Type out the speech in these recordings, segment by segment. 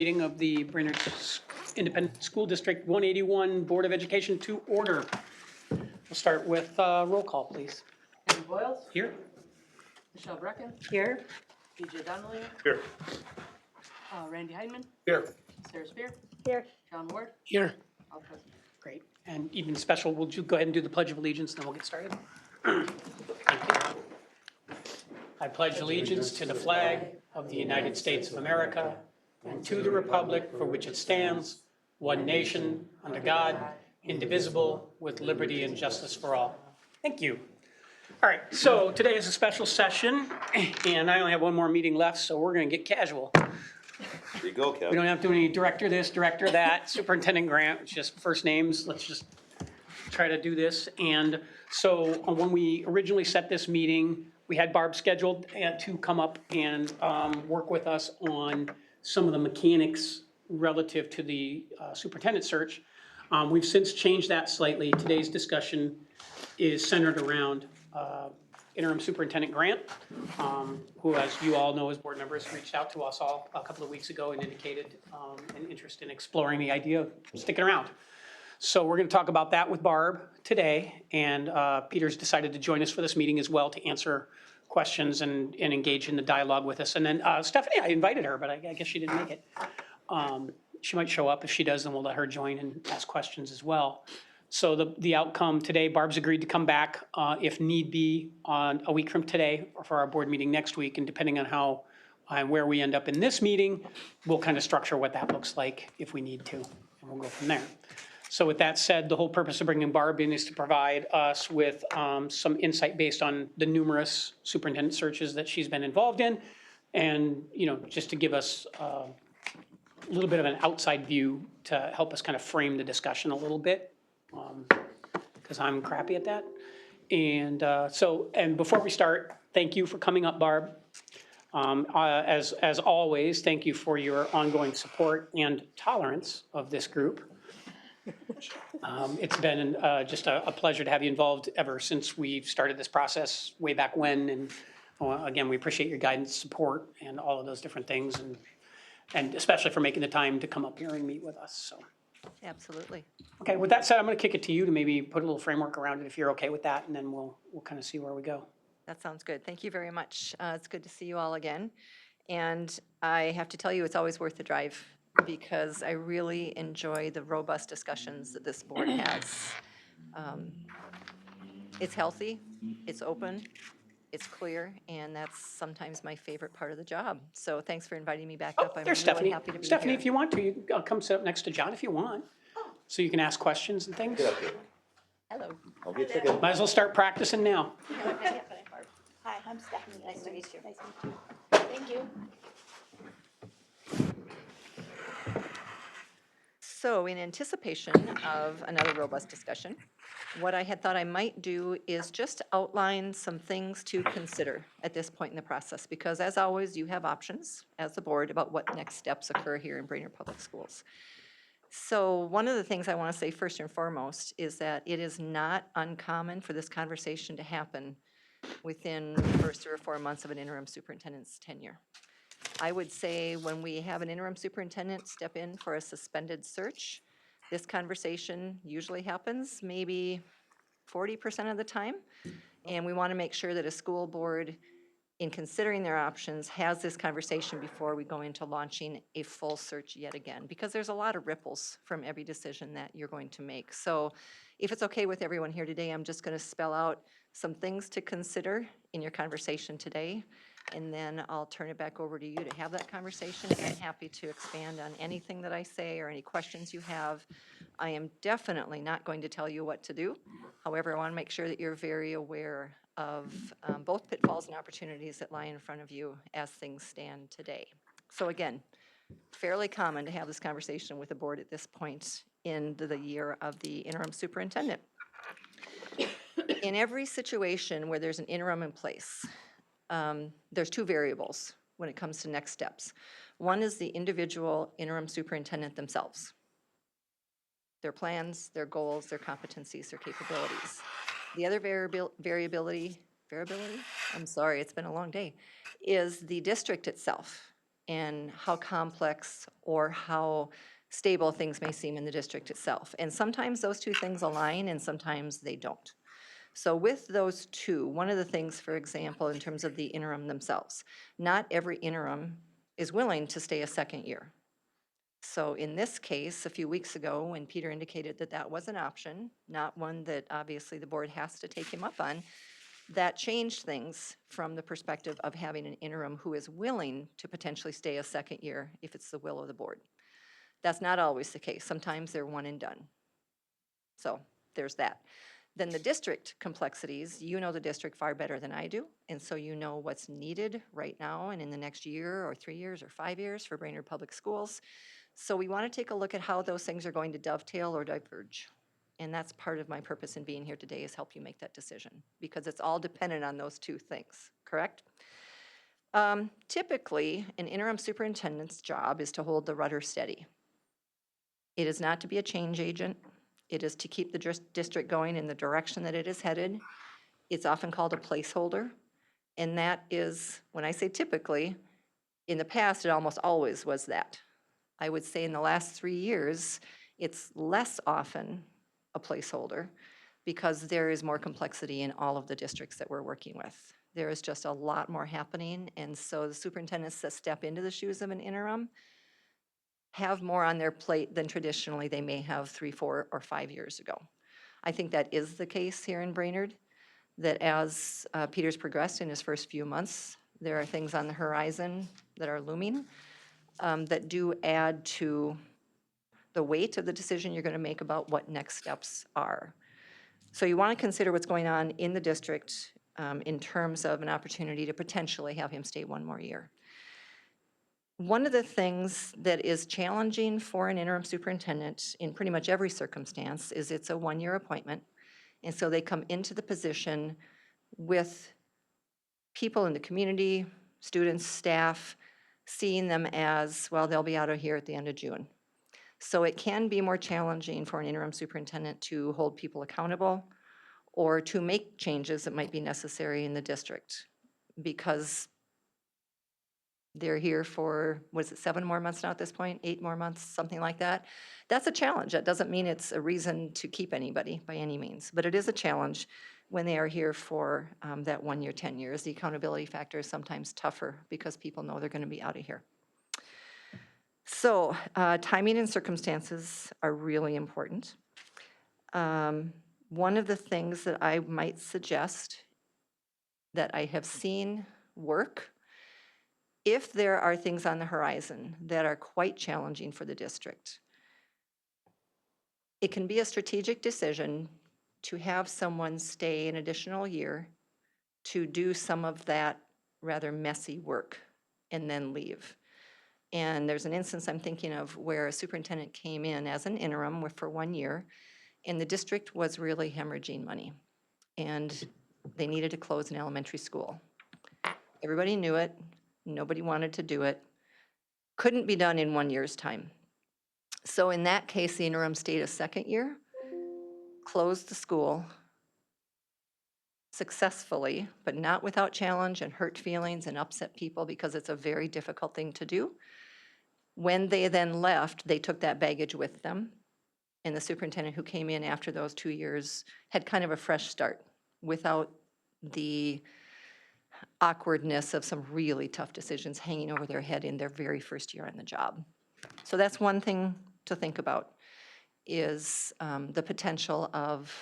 Meeting of the Brainerd Independent School District 181 Board of Education to order. We'll start with roll call, please. Henry Boyles. Here. Michelle Brecken. Here. BJ Donnelly. Here. Randy Heineman. Here. Sarah Spear. Here. John Ward. Here. All present. Great. And even special, would you go ahead and do the Pledge of Allegiance, and then we'll get started? Thank you. I pledge allegiance to the flag of the United States of America and to the republic for which it stands, one nation, under God, indivisible, with liberty and justice for all. Thank you. All right, so today is a special session, and I only have one more meeting left, so we're going to get casual. There you go, We Kevin. don't have to do any director this, director that, superintendent Grant, it's just first names. Let's just try to do this. And so when we originally set this meeting, we had Barb scheduled to come up and work with us on some of the mechanics relative to the superintendent search. We've since changed that slightly. Today's discussion is centered around interim superintendent Grant, who, as you all know as board members, reached out to us all a couple of weeks ago and indicated an interest in exploring the idea of sticking around. So we're going to talk about that with Barb today, and Peter's decided to join us for this meeting as well to answer questions and engage in the dialogue with us. And then Stephanie, I invited her, but I guess she didn't make it. She might show up. If she does, then we'll let her join and ask questions as well. So the outcome today, Barb's agreed to come back if need be on a week from today or for our board meeting next week. And depending on how and where we end up in this meeting, we'll kind of structure what that looks like if we need to, and we'll go from there. So with that said, the whole purpose of bringing Barb in is to provide us with some insight based on the numerous superintendent searches that she's been involved in. And, you know, just to give us a little bit of an outside view to help us kind of frame the discussion a little bit, because I'm crappy at that. And and before we start, thank you for coming up, Barb. As always, thank you for your ongoing support and tolerance of this group. It's been just a pleasure to have you involved ever since we've started this process way back when. And again, we appreciate your guidance, support, and all of those different things, and especially for making the time to come up here and meet with us. So, Absolutely. okay, with that said, I'm going to kick it to you to maybe put a little framework around it if you're okay with that, and then we'll kind of see where we go. That sounds good. Thank you very much. It's good to see you all again. And I have to tell you, it's always worth the drive because I really enjoy the robust discussions that this board has. It's healthy, it's open, it's clear, and that's sometimes my favorite part of the job. So thanks for inviting me back up. I'm There's really Stephanie. happy to be Stephanie, here. if you want to, you can come sit up next to John if you want, so you can ask questions and things. Get up here. Hello. I'll get chicken. Might as well start practicing now. Hi, I'm Stephanie. Nice to meet you. Nice to meet you. Thank you. So in anticipation of another robust discussion, what I had thought I might do is just outline some things to consider at this point in the process, because as always, you have options as the board about what next steps occur here in Brainerd Public Schools. So one of the things I want to say first and foremost is that it is not uncommon for this conversation to happen within the first 3 or 4 months of an interim superintendent's tenure. I would say when we have an interim superintendent step in for a suspended search, this conversation usually happens maybe 40% of the time. And we want to make sure that a school board, in considering their options, has this conversation before we go into launching a full search yet again, because there's a lot of ripples from every decision that you're going to make. So if it's okay with everyone here today, I'm just going to spell out some things to consider in your conversation today, and then I'll turn it back over to you to have that conversation. I'm happy to expand on anything that I say or any questions you have. I am definitely not going to tell you what to do. However, I want to make sure that you're very aware of both pitfalls and opportunities that lie in front of you as things stand today. So again, fairly common to have this conversation with the board at this point in the year of the interim superintendent. In every situation where there's an interim in place, there's 2 variables when it comes to next steps. One is the individual interim superintendent themselves, their plans, their goals, their competencies, their capabilities. The other variability, I'm sorry, it's been a long day, is the district itself and how complex or how stable things may seem in the district itself. And sometimes those two things align and sometimes they don't. So with those two, one of the things, for example, in terms of the interim themselves, not every interim is willing to stay a second year. So in this case, a few weeks ago, when Peter indicated that that was an option, not one that obviously the board has to take him up on, that changed things from the perspective of having an interim who is willing to potentially stay a second year if it's the will of the board. That's not always the case. Sometimes they're one and done. So there's that. Then the district complexities, you know the district far better than I do, and so you know what's needed right now and in the next year or 3 years or 5 years for Brainerd Public Schools. So we want to take a look at how those things are going to dovetail or diverge. And that's part of my purpose in being here today, is help you make that decision, because it's all dependent on those two things, correct? Typically, an interim superintendent's job is to hold the rudder steady. It is not to be a change agent. It is to keep the district going in the direction that it is headed. It's often called a placeholder. And that is, when I say typically, in the past, it almost always was that. I would say in the last 3 years, it's less often a placeholder because there is more complexity in all of the districts that we're working with. There is just a lot more happening, and so the superintendents that step into the shoes of an interim have more on their plate than traditionally they may have 3, 4, or 5 years ago. I think that is the case here in Brainerd, that as Peter's progressed in his first few months, there are things on the horizon that are looming that do add to the weight of the decision you're going to make about what next steps are. So you want to consider what's going on in the district in terms of an opportunity to potentially have him stay 1 more year. One of the things that is challenging for an interim superintendent in pretty much every circumstance is it's a 1-year appointment. And so they come into the position with people in the community, students, staff, seeing them as, well, they'll be out of here at the end of June. So it can be more challenging for an interim superintendent to hold people accountable or to make changes that might be necessary in the district, because they're here for, what is it, 7 more months now at this point, 8 more months, something like that. That's a challenge. That doesn't mean it's a reason to keep anybody by any means, but it is a challenge when they are here for that 1 year, 10 years. The accountability factor is sometimes tougher because people know they're going to be out of here. So timing and circumstances are really important. One of the things that I might suggest that I have seen work, if there are things on the horizon that are quite challenging for the district, it can be a strategic decision to have someone stay an additional year to do some of that rather messy work and then leave. And there's an instance I'm thinking of where a superintendent came in as an interim for 1 year, and the district was really hemorrhaging money. And they needed to close an elementary school. Everybody knew it. Nobody wanted to do it. Couldn't be done in 1 year's time. So in that case, the interim stayed a second year, closed the school successfully, but not without challenge and hurt feelings and upset people, because it's a very difficult thing to do. When they then left, they took that baggage with them. And the superintendent who came in after those 2 years had kind of a fresh start without the awkwardness of some really tough decisions hanging over their head in their very first year on the job. So that's one thing to think about, is the potential of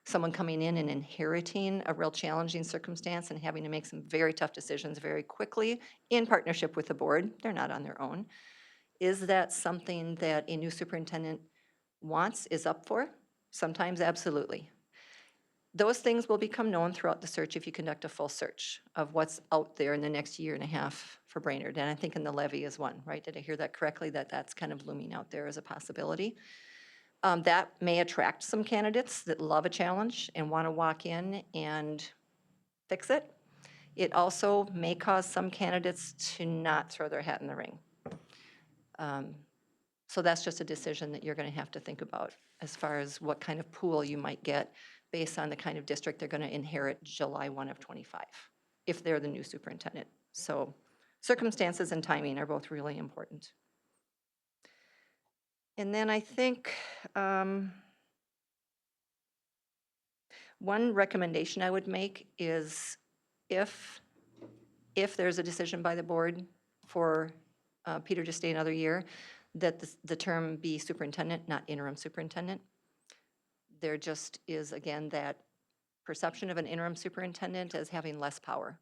someone coming in and inheriting a real challenging circumstance and having to make some very tough decisions very quickly in partnership with the board. They're not on their own. Is that something that a new superintendent wants, is up for? Sometimes, absolutely. Those things will become known throughout the search if you conduct a full search of what's out there in the next 1.5 years for Brainerd. And I think in the levy is one, right? Did I hear that correctly, that that's kind of looming out there as a possibility? That may attract some candidates that love a challenge and want to walk in and fix it. It also may cause some candidates to not throw their hat in the ring. So that's just a decision that you're going to have to think about as far as what kind of pool you might get based on the kind of district they're going to inherit July 1 of '25, if they're the new superintendent. So circumstances and timing are both really important. And then I think one recommendation I would make is if there's a decision by the board for Peter to stay another year, that the term be superintendent, not interim superintendent. There just is, again, that perception of an interim superintendent as having less power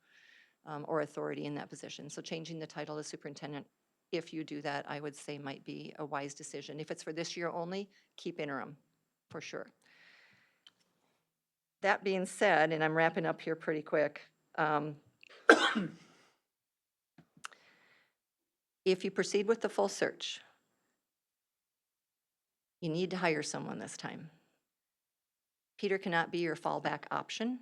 or authority in that position. So changing the title to superintendent, if you do that, I would say might be a wise decision. If it's for this year only, keep interim, for sure. That being said, and I'm wrapping up here pretty quick, if you proceed with the full search, you need to hire someone this time. Peter cannot be your fallback option,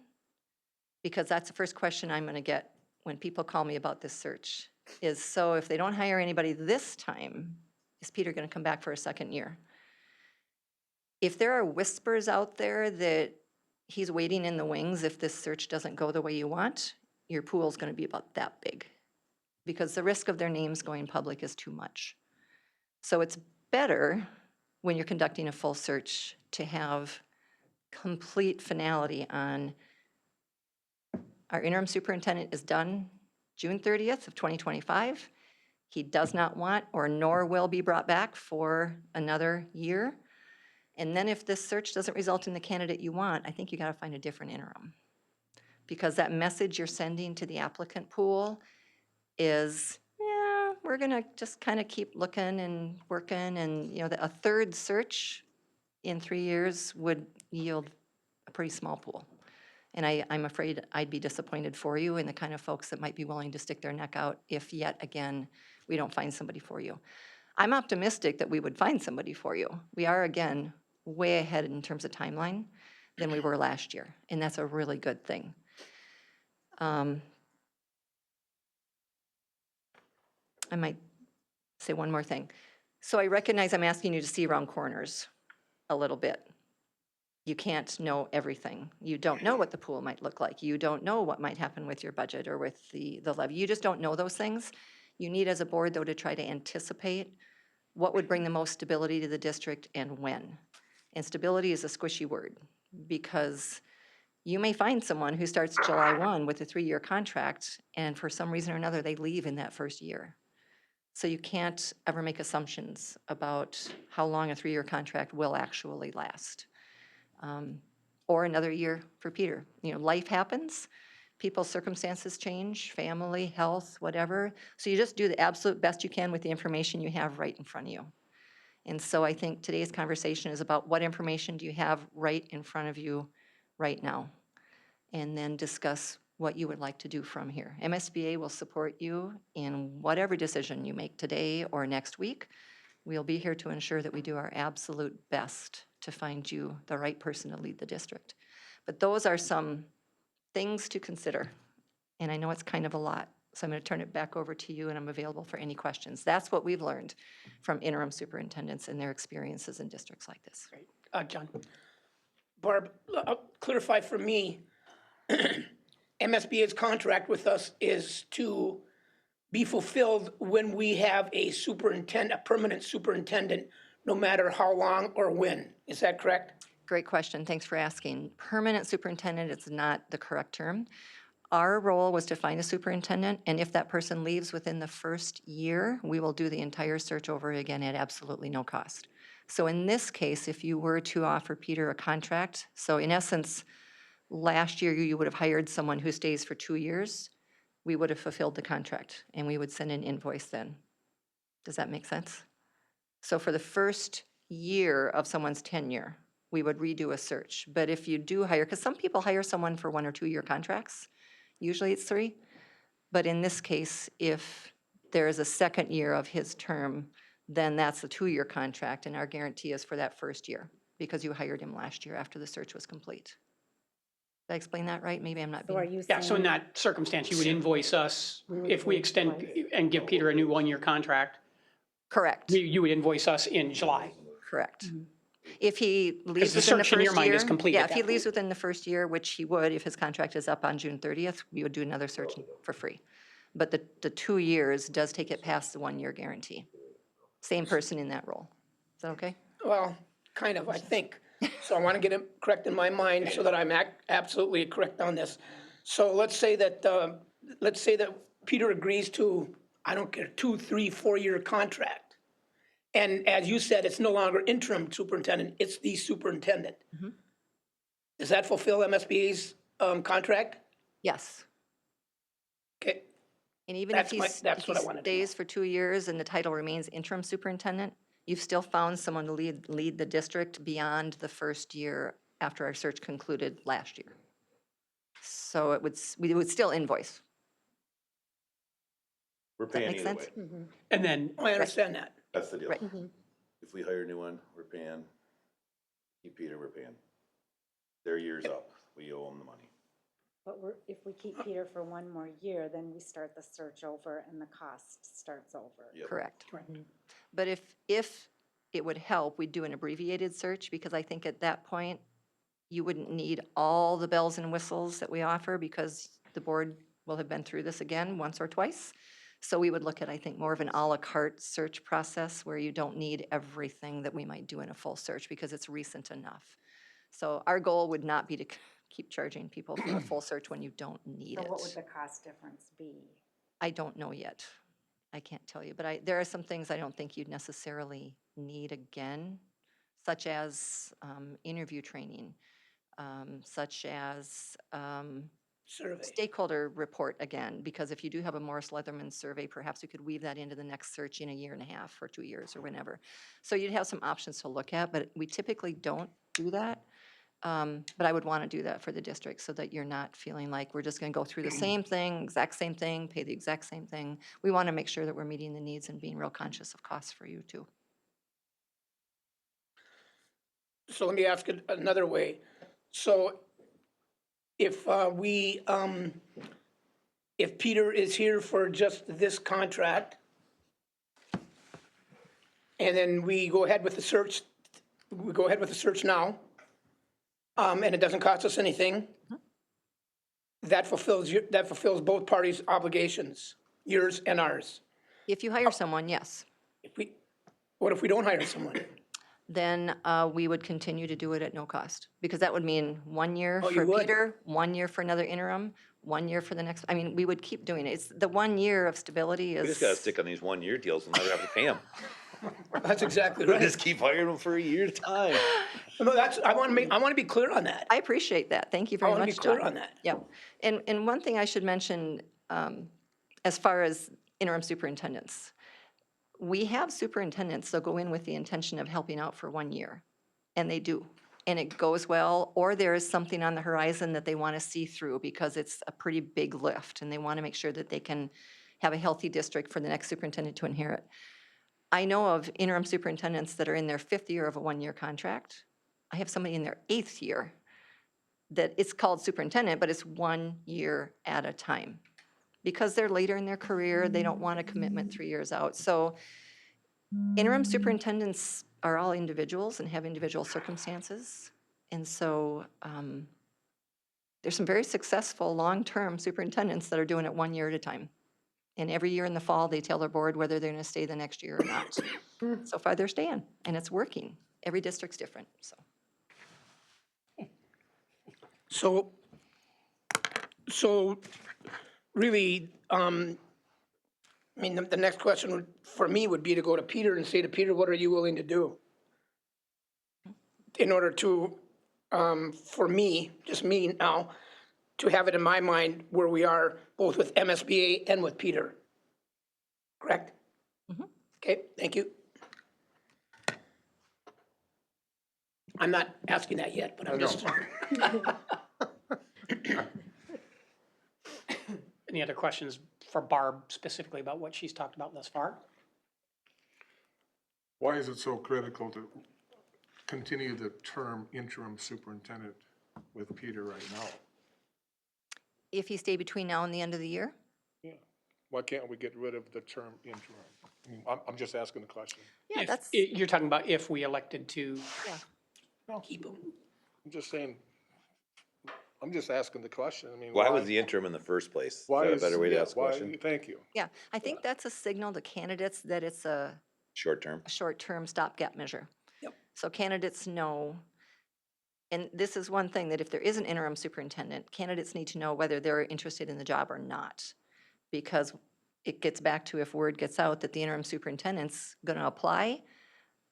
because that's the first question I'm going to get when people call me about this search is, so if they don't hire anybody this time, is Peter going to come back for a second year? If there are whispers out there that he's waiting in the wings if this search doesn't go the way you want, your pool's going to be about that big, because the risk of their names going public is too much. So it's better when you're conducting a full search to have complete finality on our interim superintendent is done June 30th of 2025. He does not want or nor will be brought back for another year. And then if this search doesn't result in the candidate you want, I think you got to find a different interim. Because that message you're sending to the applicant pool is, yeah, we're going to just kind of keep looking and working. And, you know, a third search in 3 years would yield a pretty small pool. And I'm afraid I'd be disappointed for you and the kind of folks that might be willing to stick their neck out if yet again we don't find somebody for you. I'm optimistic that we would find somebody for you. We are, again, way ahead in terms of timeline than we were last year, and that's a really good thing. I might say one more thing. So I recognize I'm asking you to see around corners a little bit. You can't know everything. You don't know what the pool might look like. You don't know what might happen with your budget or with the levy. You just don't know those things. You need as a board, though, to try to anticipate what would bring the most stability to the district and when. And stability is a squishy word, because you may find someone who starts July 1 with a 3-year contract, and for some reason or another, they leave in that first year. So you can't ever make assumptions about how long a 3-year contract will actually last. Or another year for Peter. You know, life happens, people's circumstances change, family, health, whatever. So you just do the absolute best you can with the information you have right in front of you. And so I think today's conversation is about what information do you have right in front of you right now, and then discuss what you would like to do from here. MSBA will support you in whatever decision you make today or next week. We'll be here to ensure that we do our absolute best to find you the right person to lead the district. But those are some things to consider, and I know it's kind of a lot. So I'm going to turn it back over to you, and I'm available for any questions. That's what we've learned from interim superintendents and their experiences in districts like this. Great. John? Barb, clarify for me, MSBA's contract with us is to be fulfilled when we have a superintendent, a permanent superintendent, no matter how long or when. Is that correct? Great question. Thanks for asking. Permanent superintendent is not the correct term. Our role was to find a superintendent, and if that person leaves within the first year, we will do the entire search over again at absolutely no cost. So in this case, if you were to offer Peter a contract, so in essence, last year you would have hired someone who stays for 2 years, we would have fulfilled the contract, and we would send an invoice then. Does that make sense? So for the first year of someone's tenure, we would redo a search. But if you do hire, because some people hire someone for 1 or 2 year contracts, usually it's 3. But in this case, if there is a second year of his term, then that's a 2-year contract, and our guarantee is for that first year, because you hired him last year after the search was complete. Did I explain that right? Maybe I'm not So are being. you Yeah, so in saying, that circumstance, you would invoice us if we extend invoice. and give Peter a new 1-year contract. Correct, You would invoice us in July. correct. If he leaves the within the search in your first mind is year, complete yeah, at if he that leaves within the first year, which he would if his contract is up on June 30th, we would do another search for free. But the 2 years does take it past the 1-year guarantee. Same person in that role. Is that okay? Well, kind of, I think. So I want to get it correct in my mind so that I'm absolutely correct on this. So let's say that Peter agrees to, I don't care, 2, 3, 4-year contract. And as you said, it's no longer interim superintendent, it's the superintendent. Does that fulfill MSBA's contract? Yes. Okay, And even if That's he what I wanted to know. stays for 2 years and the title remains interim superintendent, you've still found someone to lead the district beyond the first year after our search concluded last year. So we would still invoice. We're Does that paying make either sense? way. And then, I understand that. That's the deal. Right. If we hire a new one, we're paying. Keep Peter, we're paying. Their year's up. We owe them the money. But if we keep Peter for 1 more year, then we start the search over and the cost starts over. Yep. Correct. But if it would help, we'd do an abbreviated search, because I think at that point, you wouldn't need all the bells and whistles that we offer, because the board will have been through this again once or twice. So we would look at, I think, more of an à la carte search process where you don't need everything that we might do in a full search because it's recent enough. So our goal would not be to keep charging people for a full search when you don't need So it. what would the cost difference be? I don't know yet. I can't tell you, but there are some things I don't think you'd necessarily need again, such as interview training, such as Survey. stakeholder report again, because if you do have a Morris Leatherman survey, perhaps we could weave that into the next search in 1.5 years or 2 years or whenever. So you'd have some options to look at, but we typically don't do that. But I would want to do that for the district so that you're not feeling like we're just going to go through the same thing, exact same thing, pay the exact same thing. We want to make sure that we're meeting the needs and being real conscious of costs for you too. So let me ask it another way. So if if Peter is here for just this contract, and then we go ahead with the search now, and it doesn't cost us anything, that fulfills both parties' obligations, yours and ours. If you hire someone, yes, What if we don't hire someone? then we would continue to do it at no cost, because that would mean 1 year Oh, you for would? Peter, 1 year for another interim, 1 year for the next, I mean, we would keep doing it. It's the 1 year of stability We is. just gotta stick on these 1-year deals and never have to pay them. That's exactly We'll right. just keep hiring them for a year's time. No, I want to be clear on that. I appreciate that. Thank you very wanna much, be clear John. on that. Yep. And one thing I should mention, as far as interim superintendents, we have superintendents that go in with the intention of helping out for 1 year, and they do. And it goes well, or there is something on the horizon that they want to see through because it's a pretty big lift, and they want to make sure that they can have a healthy district for the next superintendent to inherit. I know of interim superintendents that are in their 5th year of a 1-year contract. I have somebody in their 8th year that it's called superintendent, but it's 1 year at a time. Because they're later in their career, they don't want a commitment 3 years out. So interim superintendents are all individuals and have individual circumstances. And so there's some very successful long-term superintendents that are doing it 1 year at a time. And every year in the fall, they tell their board whether they're going to stay the next year or not. So far, they're staying, and it's working. Every district's different, so. So really, I mean, the next question for me would be to go to Peter and say to Peter, what are you willing to do? In order to, for me, just me now, to have it in my mind where we are both with MSBA and with Peter. Correct? Okay, thank you. I'm not asking that yet, but I'm just. any other questions for Barb specifically about what she's talked about thus far? Why is it so critical to continue the term interim superintendent with Peter right now? If you stay between now and the end of the year, Why can't we get rid of the term interim? I mean, I'm just asking the question. yeah, If- that's, You're talking about if we elected to, Keep them. I'm just saying, I'm just asking the question, I mean. Why was the interim in the first place? Is Why that a is- better way to yeah, ask the why- question? Thank you. Yeah, I think that's a signal to candidates that it's a Short term? short-term stopgap measure. Yep. So candidates know, and this is one thing, that if there is an interim superintendent, candidates need to know whether they're interested in the job or not. Because it gets back to, if word gets out that the interim superintendent's gonna apply,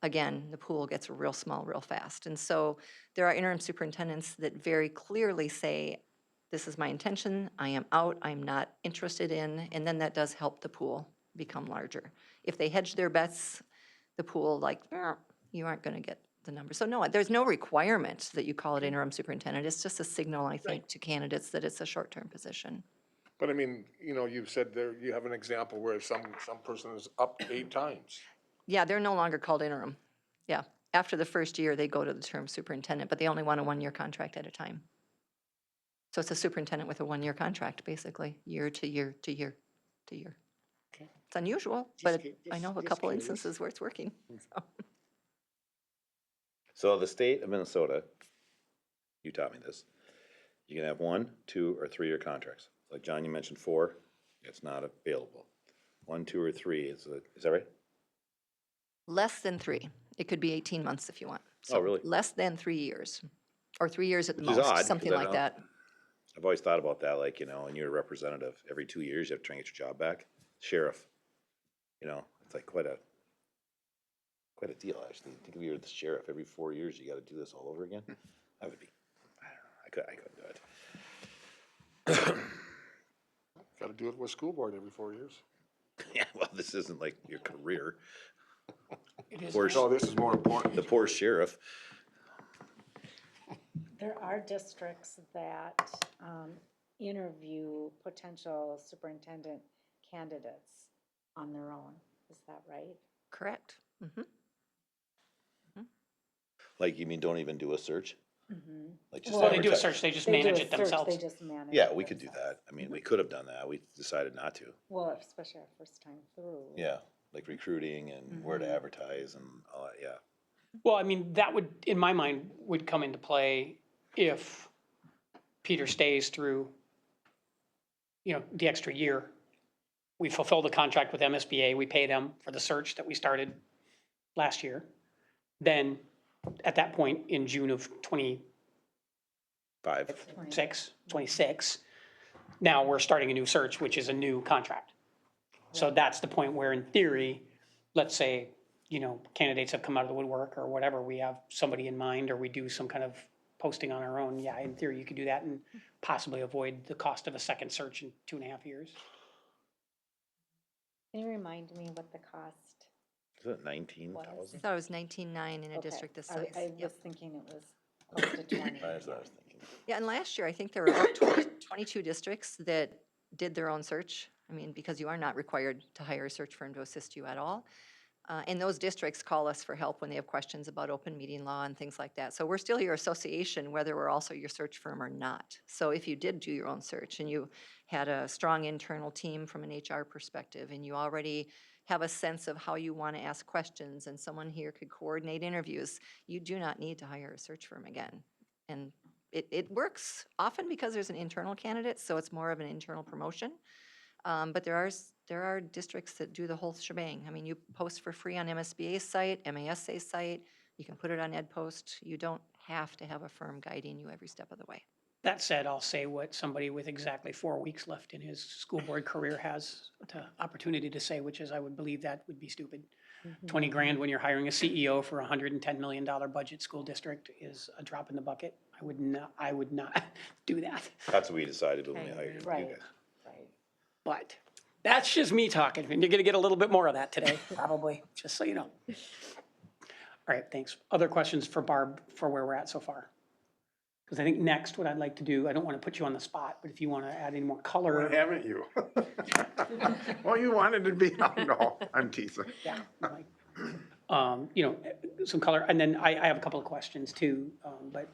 again, the pool gets real small real fast. And so there are interim superintendents that very clearly say, this is my intention, I am out, I'm not interested in, and then that does help the pool become larger. If they hedge their bets, the pool, like, you aren't gonna get the numbers. So no, there's no requirement that you call it interim superintendent. It's just a signal, I think, to candidates that it's a short-term position. But I mean, you've said there, you have an example where some person is up 8 times. Yeah, they're no longer called interim. Yeah, after the first year, they go to the term superintendent, but they only want a one-year contract at a time. So it's a superintendent with a one-year contract, basically, year to year to year to year. Okay. It's unusual, but I know of a just couple curious. instances where it's working. So. So the state of Minnesota, you taught me this, you can have 1, 2, or 3-year contracts. Like John, you mentioned 4, it's not available. 1, 2, or 3, is that right? Less than 3. It could be 18 months if you want. Oh, really? Less than 3 years, or 3 years at the Which is most, odd, something 'cause I like don't- that. I've always thought about that, like, when you're a representative, every 2 years, you have to try and get your job back. Sheriff, it's like quite a deal, actually. Think if you're the sheriff, every 4 years, you gotta do this all over again. That would be, I don't know, I couldn't do it. Got to do it with school board every 4 years. Yeah, well, this isn't like your career. It is Poor, No, this is more important. the poor sheriff. There are districts that interview potential superintendent candidates on their own. Is that right? Correct. Like, you mean, don't even do a search? Like, just Well, they do a advertise? search, they just They do manage a it search, themselves. They just manage. Yeah, it we could do themselves. that. I mean, we could have done that. We decided not to. Well, especially our first time through. Yeah, like recruiting and where to advertise and all that, yeah. Well, I mean, that would, in my mind, would come into play if Peter stays through, the extra year. We fulfill the contract with MSBA, we pay them for the search that we started last year. Then, at that point, in June of 26, 5. now we're starting a new search, which is a new contract. So that's the point where, in theory, let's say, candidates have come out of the woodwork or whatever, we have somebody in mind, or we do some kind of posting on our own, yeah, in theory, you could do that and possibly avoid the cost of a second search in 2.5 years. Can you remind me what the cost? Is it I 19,000? thought it was 19.9 in a Okay. district this I size. was Yep. thinking it was close to 20. That's what I was thinking. Yeah, and last year, I think there were about 22 districts that did their own search. I mean, because you are not required to hire a search firm to assist you at all. And those districts call us for help when they have questions about open meeting law and things like that. So we're still your association, whether we're also your search firm or not. So if you did do your own search and you had a strong internal team from an HR perspective, and you already have a sense of how you want to ask questions, and someone here could coordinate interviews, you do not need to hire a search firm again. And it works often because there's an internal candidate, so it's more of an internal promotion. But there are districts that do the whole shebang. I mean, you post for free on MSBA's site, MASA's site, you can put it on EdPost. You don't have to have a firm guiding you every step of the way. That said, I'll say what somebody with exactly 4 weeks left in his school board career has the opportunity to say, which is, I would believe that would be stupid. 20 grand when you're hiring a CEO for a $110 million budget school district is a drop in the bucket. I would not do that. That's what we decided when we Okay, hired you right. guys. Right. But that's just me talking, and you're gonna get a little bit more of that today, probably, just so you know. All right, thanks. Other questions for Barb for where we're at so far? Because I think next, what I'd like to do, I don't want to put you on the spot, but if you want to add any more Why color. haven't you? Well, you wanted to be, no, I'm teasing. Yeah, like, some color, and then I have a couple of questions too, but,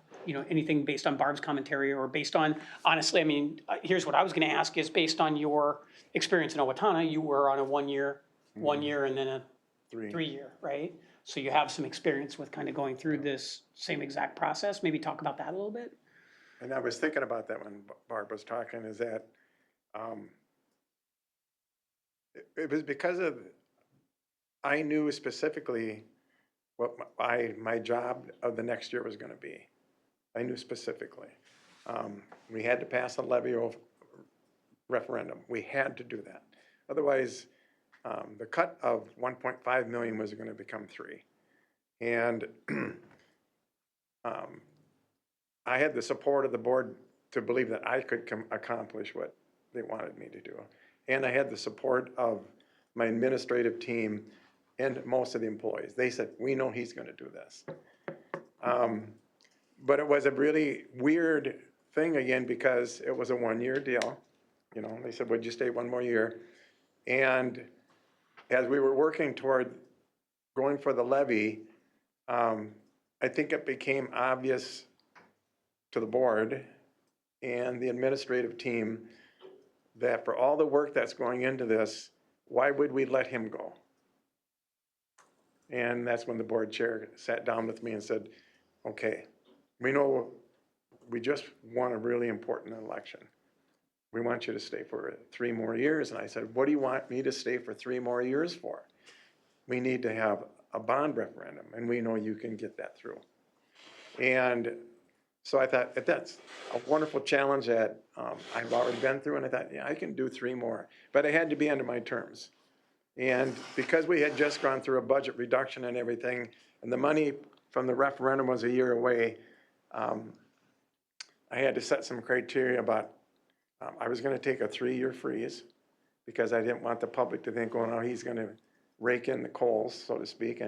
anything based on Barb's commentary or based on, honestly, I mean, here's what I was gonna ask is based on your experience in Owatonna, you were on a 1 year, and then a 3-year, right? So you have some experience with kind of going through this same exact process, maybe talk about that a little bit? and I was thinking about that when Barb was talking, is that, it was because of, I knew specifically what my job of the next year was gonna be. I knew specifically. We had to pass a levy referendum. We had to do that. Otherwise, the cut of 1.5 million was gonna become 3. And I had the support of the board to believe that I could accomplish what they wanted me to do. And I had the support of my administrative team and most of the employees. They said, we know he's gonna do this. But it was a really weird thing again, because it was a 1-year deal. You know, they said, would you stay 1 more year? And as we were working toward going for the levy, I think it became obvious to the board and the administrative team that for all the work that's going into this, why would we let him go? And that's when the board chair sat down with me and said, okay, we know we just won a really important election. We want you to stay for 3 more years. And I said, what do you want me to stay for 3 more years for? We need to have a bond referendum, and we know you can get that through. And so I thought, that's a wonderful challenge that I've already been through, and I thought, yeah, I can do 3 more. But I had to be under my terms. And because we had just gone through a budget reduction and everything, and the money from the referendum was a year away, I had to set some criteria about, I was gonna take a 3-year freeze, because I didn't want the public to think, oh, no, he's gonna rake in the coals, so to speak.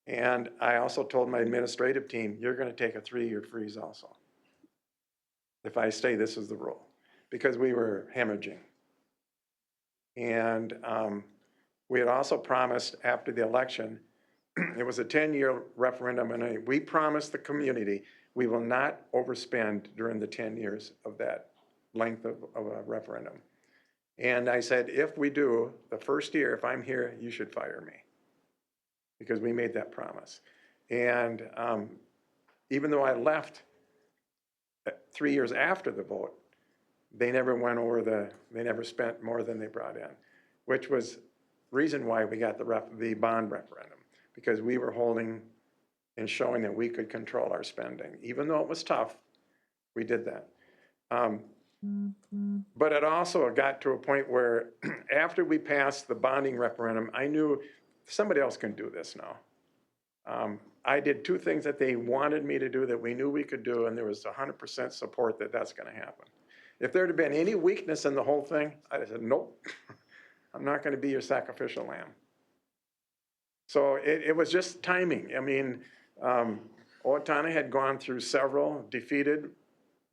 And I also told my administrative team, you're gonna take a 3-year freeze also. If I stay, this is the rule, because we were hemorrhaging. And we had also promised after the election, it was a 10-year referendum, and we promised the community we will not overspend during the 10 years of that length of a referendum. And I said, if we do, the first year, if I'm here, you should fire me, because we made that promise. And even though I left 3 years after the vote, they never went over they never spent more than they brought in, which was reason why we got the bond referendum, because we were holding and showing that we could control our spending. Even though it was tough, we did that. But it also got to a point where after we passed the bonding referendum, I knew somebody else can do this now. I did 2 things that they wanted me to do that we knew we could do, and there was 100% support that that's gonna happen. If there had been any weakness in the whole thing, I'd have said, nope, I'm not gonna be your sacrificial lamb. So it was just timing. I mean, Owatonna had gone through several defeated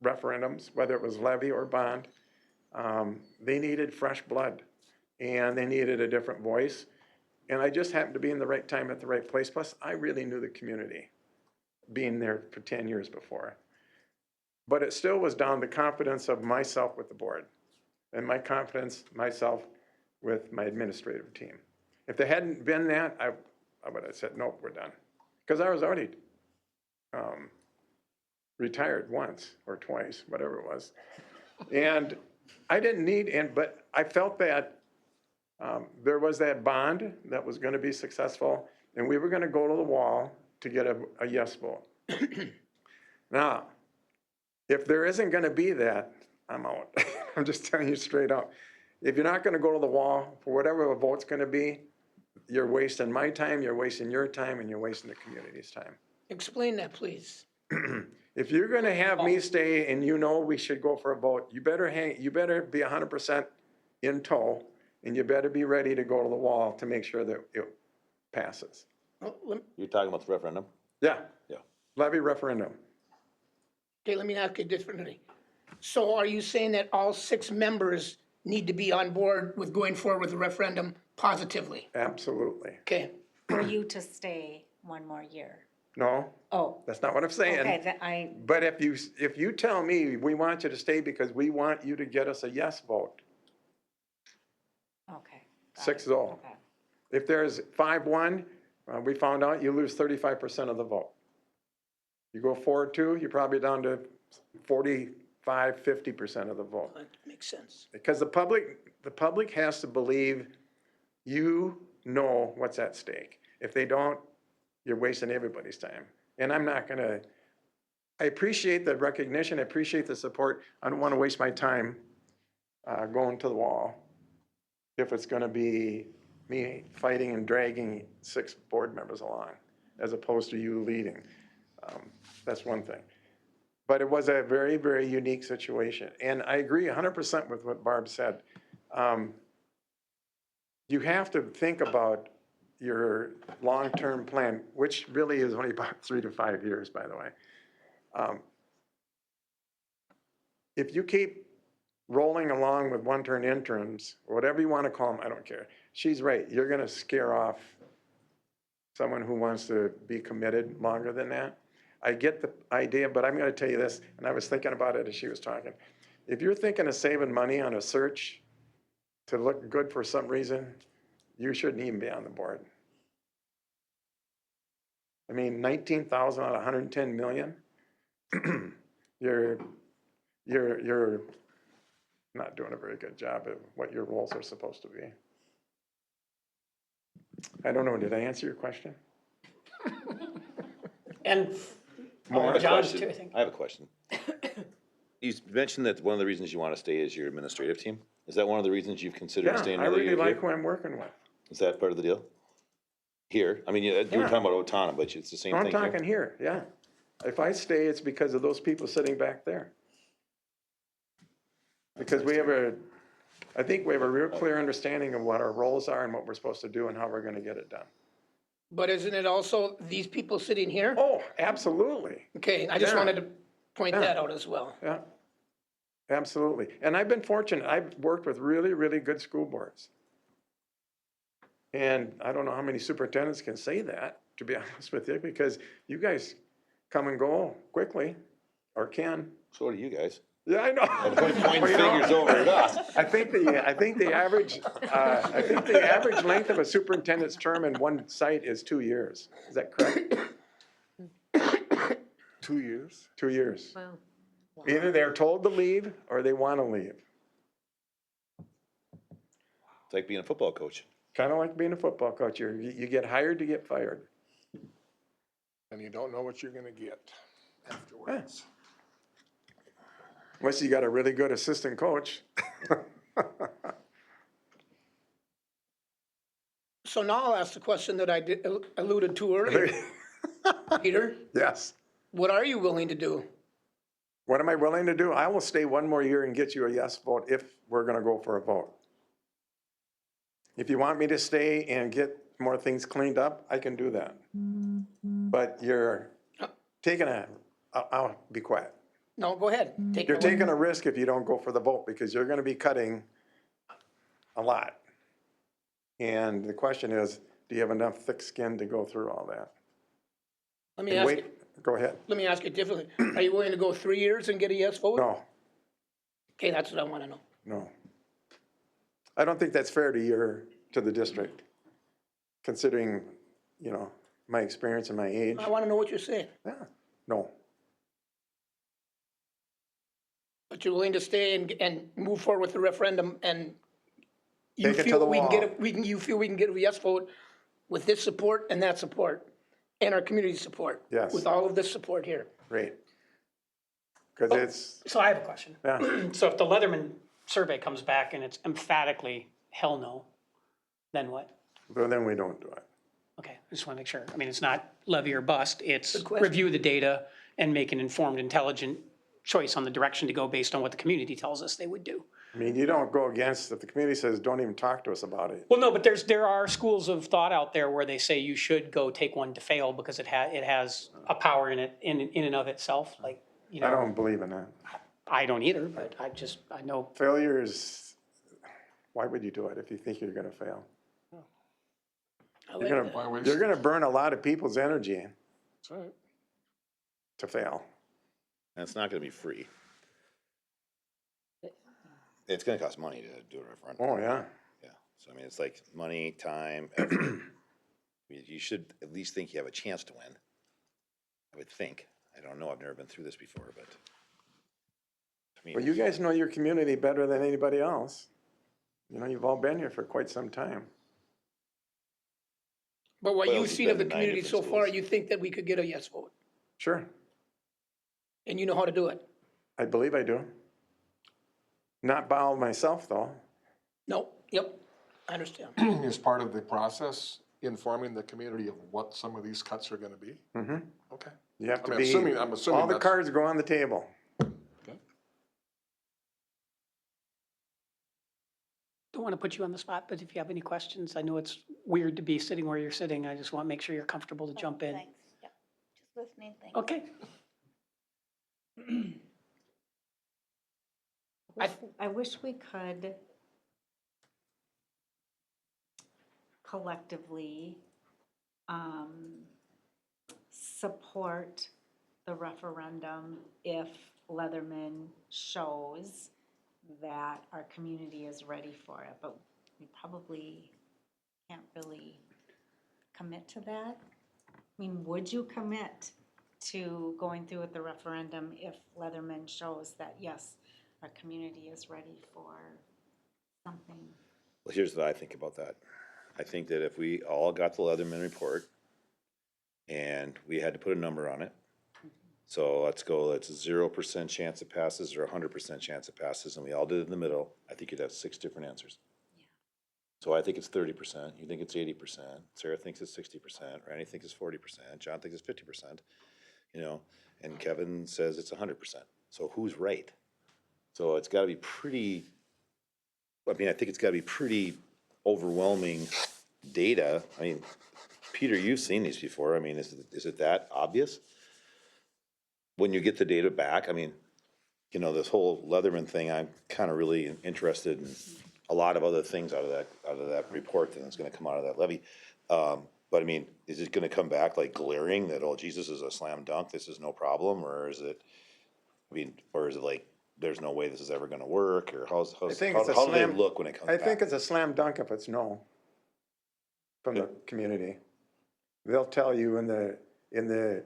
referendums, whether it was levy or bond. They needed fresh blood, and they needed a different voice. And I just happened to be in the right time at the right place. Plus, I really knew the community, being there for 10 years before. But it still was down to confidence of myself with the board, and my confidence myself with my administrative team. If there hadn't been that, I would have said, nope, we're done. Because I was already retired once or twice, whatever it was. And I didn't need, but I felt that there was that bond that was gonna be successful, and we were gonna go to the wall to get a yes vote. Now, if there isn't gonna be that, I'm out. I'm just telling you straight out. If you're not gonna go to the wall for whatever the vote's gonna be, you're wasting my time, you're wasting your time, and you're wasting the community's time. Explain that, please. If you're gonna have me stay and you know we should go for a vote, you better be 100% in tow, and you better be ready to go to the wall to make sure that it passes. Well, You're talking about the referendum? Yeah. Yeah. Levy referendum. Okay, let me ask you differently. So are you saying that all 6 members need to be on board with going forward with the referendum positively? Absolutely. Okay, For you to stay 1 more year. No, Oh, that's not what I'm saying. okay, then But if you tell me we want you to stay because we want you to get us a yes vote, okay. got 6-0. it, okay. If there's 5-1, we found out you lose 35% of the vote. You go 4-2, you're probably down to 45, 50% of the vote. That makes sense. Because the public has to believe you know what's at stake. If they don't, you're wasting everybody's time. And I'm not gonna, I appreciate the recognition, I appreciate the support. I don't wanna waste my time going to the wall if it's gonna be me fighting and dragging 6 board members along, as opposed to you leading. That's one thing. But it was a very, very unique situation. And I agree 100% with what Barb said. You have to think about your long-term plan, which really is only about 3 to 5 years, by the way. If you keep rolling along with one-term interims, or whatever you want to call them, I don't care. She's right. You're going to scare off someone who wants to be committed longer than that. I get the idea, but I'm going to tell you this, and I was thinking about it as she was talking. If you're thinking of saving money on a search to look good for some reason, you shouldn't even be on the board. I mean, 19,000 out of 110 million, you're not doing a very good job of what your roles are supposed to be. I don't know, did I answer your question? And More John's question. too, I think. I have a question. You mentioned that one of the reasons you want to stay is your administrative team. Is that one of the reasons you've considered Yeah, staying I another really year like here? who I'm working with. Is that part of the deal? Here? I mean, you were Yeah. talking about Otana, but it's the same I'm thing here. talking here, yeah. If I stay, it's because of those people sitting back there. Because I think we have a real clear understanding of what our roles are and what we're supposed to do and how we're gonna get it done. But isn't it also these people sitting here? Oh, absolutely, Okay, I just Yeah. wanted to point Yeah. that out as well. yeah. Absolutely. And I've been fortunate. I've worked with really, really good school boards. And I don't know how many superintendents can say that, to be honest with you, because you guys come and go quickly, or can. So do you guys. Yeah, I know. Pointing Well, you know, fingers over at us. I think the average length of a superintendent's term in one site is 2 years. Is that correct? 2 years? 2 years. Wow. Either they're told to leave or they want to leave. It's like being a football coach. Kind of like being a football coach. You get hired to get fired. And you don't know what you're gonna get afterwards. Unless you got a really good assistant coach. So now I'll ask the question that I alluded to earlier. Peter, Yes. what are you willing to do? What am I willing to do? I will stay one more year and get you a yes vote if we're gonna go for a vote. If you want me to stay and get more things cleaned up, I can do that. But you're taking I'll be quiet. No, go ahead. Take You're it away. taking a risk if you don't go for the vote because you're gonna be cutting a lot. And the question is, do you have enough thick skin to go through all that? Let me And ask, wait, go ahead. let me ask it differently. Are you willing to go 3 years and get a yes vote? No, Okay, that's what I want to know. no. I don't think that's fair to the district, considering, my experience and my age. I want to know what you're saying. Yeah, no. But you're willing to stay and move forward with the referendum and you Take it to feel the we can get wall. you feel we can get a yes vote with this support and that support and our community support. Yes. With all of this support here. Great. Because it's, So I have a question. yeah, So if the Leatherman survey comes back and it's emphatically hell no, then what? but then we don't do it. Okay, I just want to make sure. I mean, it's not levy or bust, it's Good question. review the data and make an informed, intelligent choice on the direction to go based on what the community tells us they would do. I mean, you don't go against, if the community says, don't even talk to us about it. Well, no, but there are schools of thought out there where they say you should go take one to fail because it has a power in it, in and of itself, like, I don't believe in that. I don't either, but I know. Failure is, why would you do it if you think you're gonna fail? I like You're that. gonna burn a lot of people's energy That's right. to fail. And it's not gonna be free. It's gonna cost money to do a referendum. Oh, yeah. Yeah, so I mean, it's like money, time, effort. You should at least think you have a chance to win. I would think. I don't know, I've never been through this before, but. I mean, Well, you guys know your community better than anybody else. You know, you've all been here for quite some time. But what Wales you've has seen of the been in 9 community so different far, schools. you think that we could get a yes vote? Sure, And you know how to do it? I believe I do. Not Bow myself, though. No, yep, I understand. Is part of the process informing the community of what some of these cuts are gonna be? Mm-hmm. Okay. You have to I'm be, assuming- I'm assuming all the that's- cards go on the table. Don't want to put you on the spot, but if you have any questions, I know it's weird to be sitting where you're sitting. I just want to make sure you're comfortable to jump in. Thanks, yep, just listening, thanks. Okay. I wish we could collectively support the referendum if Leatherman shows that our community is ready for it, but we probably can't really commit to that. I mean, would you commit to going through with the referendum if Leatherman shows that, yes, our community is ready for something? Well, here's what I think about that. I think that if we all got the Leatherman report and we had to put a number on it, so let's go, it's a 0% chance it passes or a 100% chance it passes, and we all did it in the middle, I think you'd have 6 different answers. So I think it's 30%, you think it's 80%, Sarah thinks it's 60%, Randy thinks it's 40%, John thinks it's 50%, you know, and Kevin says it's 100%. So who's right? So it's gotta be pretty, I mean, I think it's gotta be pretty overwhelming data. I mean, Peter, you've seen these before, I mean, is it that obvious? When you get the data back, I mean, you know, this whole Leatherman thing, I'm kind of really interested in a lot of other things out of that report that's gonna come out of that levy. But I mean, is it gonna come back like glaring that, oh, Jesus is a slam dunk, this is no problem, or is it, I mean, or is it like, there's no way this is ever gonna work, or how do they look when it comes I back? think it's a slam dunk if it's no from the community. They'll tell you in the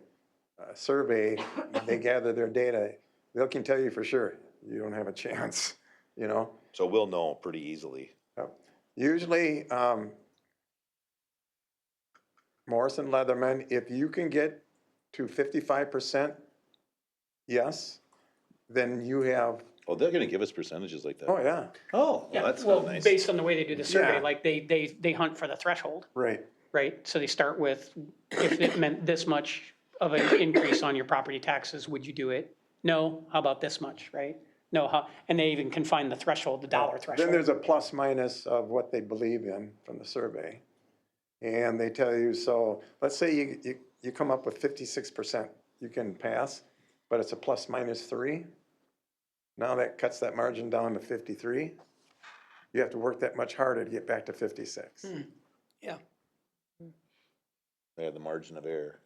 survey, when they gather their data, they can tell you for sure, you don't have a chance, you know? So we'll know pretty easily. Usually, Morrison Leatherman, if you can get to 55% yes, then you have, Oh, they're gonna give us percentages like that? oh, yeah, Oh, Yeah, that's well, nice. based on the way they do the survey, Yeah. like they hunt for the threshold, right. right? So they start with, if it meant this much of an increase on your property taxes, would you do it? No, how about this much, right? No, how, and they even can find the threshold, the dollar Then threshold. there's a plus minus of what they believe in from the survey. And they tell you, so let's say you come up with 56%, you can pass, but it's a plus minus 3. Now that cuts that margin down to 53. You have to work that much harder to get back to 56. Yeah, They have the margin of error,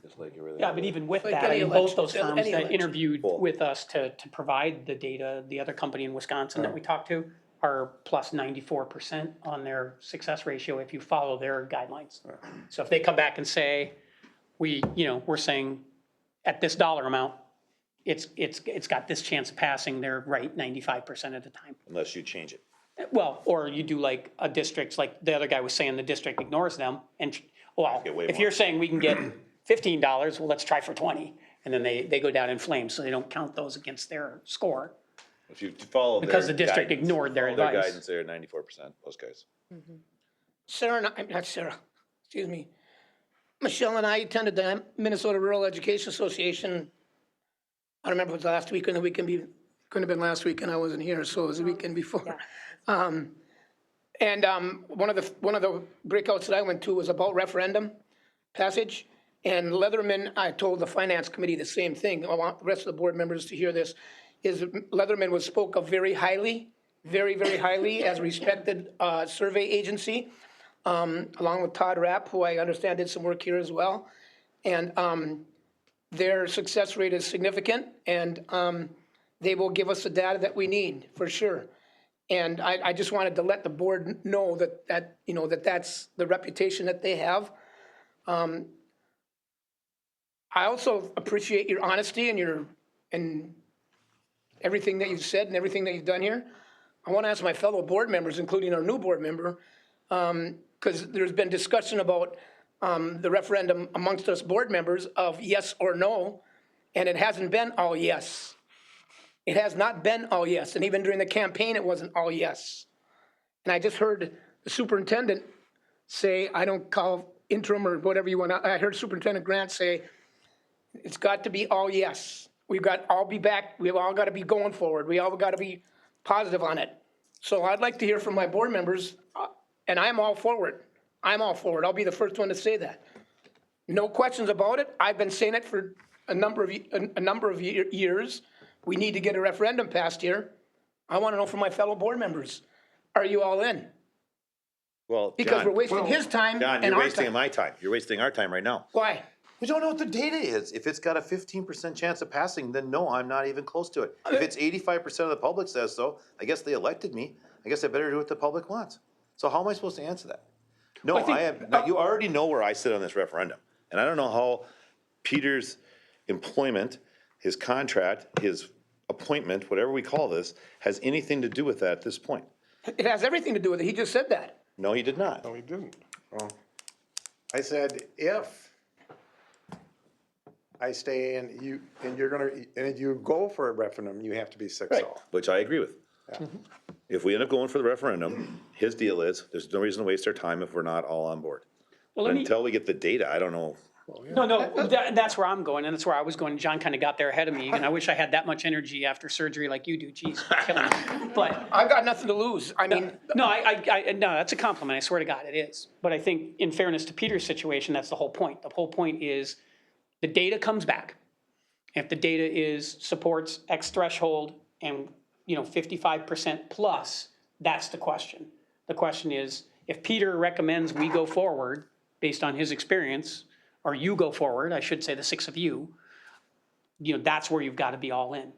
just like everything. Yeah, but even with Like that, I any mean, both election- those firms any that election. interviewed Cool. with us to provide the data, the other company in Wisconsin that we talked to, are plus 94% on their success ratio if you follow their guidelines. So if they come back and say, we're saying at this dollar amount, it's got this chance of passing, they're right 95% of the time. Unless you change it. Well, or you do like a district, like the other guy was saying, the district ignores them, and, well, Get way if more. you're saying we can get $15, well, let's try for 20. And then they go down in flames, so they don't count those against their score. If you follow their Because the district guidance, ignored their follow their advice. guidance, they're at 94%, those guys. Sarah and I, not Sarah, excuse me. Michelle and I attended the Minnesota Rural Education Association. I don't remember if it was last week or the weekend, couldn't have been last weekend, I wasn't here, so it was the weekend before. And one of the breakouts that I went to was about referendum passage. And Leatherman, I told the finance committee the same thing, I want the rest of the board members to hear this, is Leatherman was spoke of very highly, very, very highly as a respected survey agency, along with Todd Rapp, who I understand did some work here as well. And their success rate is significant, and they will give us the data that we need, for sure. And I just wanted to let the board know that that's the reputation that they have. I also appreciate your honesty and everything that you've said and everything that you've done here. I want to ask my fellow board members, including our new board member, because there's been discussion about the referendum amongst us board members of yes or no, and it hasn't been all yes. It has not been all yes, and even during the campaign, it wasn't all yes. And I just heard the superintendent say, I don't call interim or whatever you want, I heard Superintendent Grant say, it's got to be all yes. We've got, all be back, we've all got to be going forward, we all got to be positive on it. So I'd like to hear from my board members, and I'm all forward. I'm all forward, I'll be the first one to say that. No questions about it, I've been saying it for a number of years. We need to get a referendum passed here. I want to know from my fellow board members, are you all in? Well, Because John, we're wasting his time John, and you're our wasting time. my time. You're wasting our time right now. Why? We don't know what the data is. If it's got a 15% chance of passing, then no, I'm not even close to it. If it's 85% of the public says so, I guess they elected me. I guess I better do what the public wants. So how am I supposed to answer that? No, I think- I have, now, you already know where I sit on this referendum. And I don't know how Peter's employment, his contract, his appointment, whatever we call this, has anything to do with that at this point. It has everything to do with it, he just said that. No, he did not. No, he didn't. Well, I said, if I stay and you're gonna, and if you go for a referendum, you have to be 6-0. Which I agree with. If we end up going for the referendum, his deal is, there's no reason to waste our time if we're not all on board. Well, But let me, until we get the data, I don't know. no, that's where I'm going, and that's where I was going. John kind of got there ahead of me, and I wish I had that much energy after surgery like you do. Geez, killing me. But I've got nothing to lose, I mean, no, no, that's a compliment. I swear to God, it is. But I think, in fairness to Peter's situation, that's the whole point. The whole point is the data comes back. If the data supports X threshold and 55% plus, that's the question. The question is, if Peter recommends we go forward based on his experience, or you go forward, I should say the six of you, that's where you've got to be all in.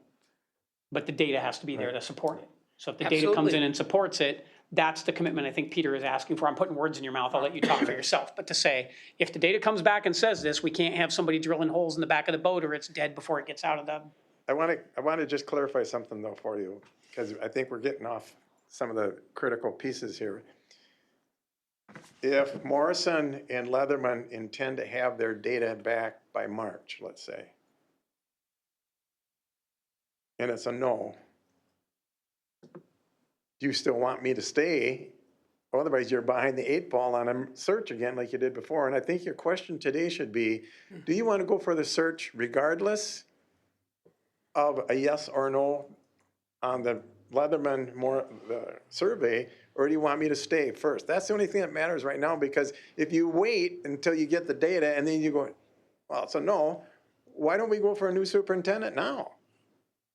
But the data has to be there to support it. So if the data comes Absolutely. in and supports it, that's the commitment I think Peter is asking for. I'm putting words in your mouth, I'll let you talk for yourself. But to say, if the data comes back and says this, we can't have somebody drilling holes in the back of the boat or it's dead before it gets out of the. I want to just clarify something though for you, because I think we're getting off some of the critical pieces here. If Morrison and Leatherman intend to have their data back by March, let's say, and it's a no, do you still want me to stay? Otherwise, you're behind the 8 ball on a search again like you did before. And I think your question today should be, do you want to go for the search regardless of a yes or no on the Leatherman the survey, or do you want me to stay first? That's the only thing that matters right now, because if you wait until you get the data and then you go, well, it's a no, why don't we go for a new superintendent now?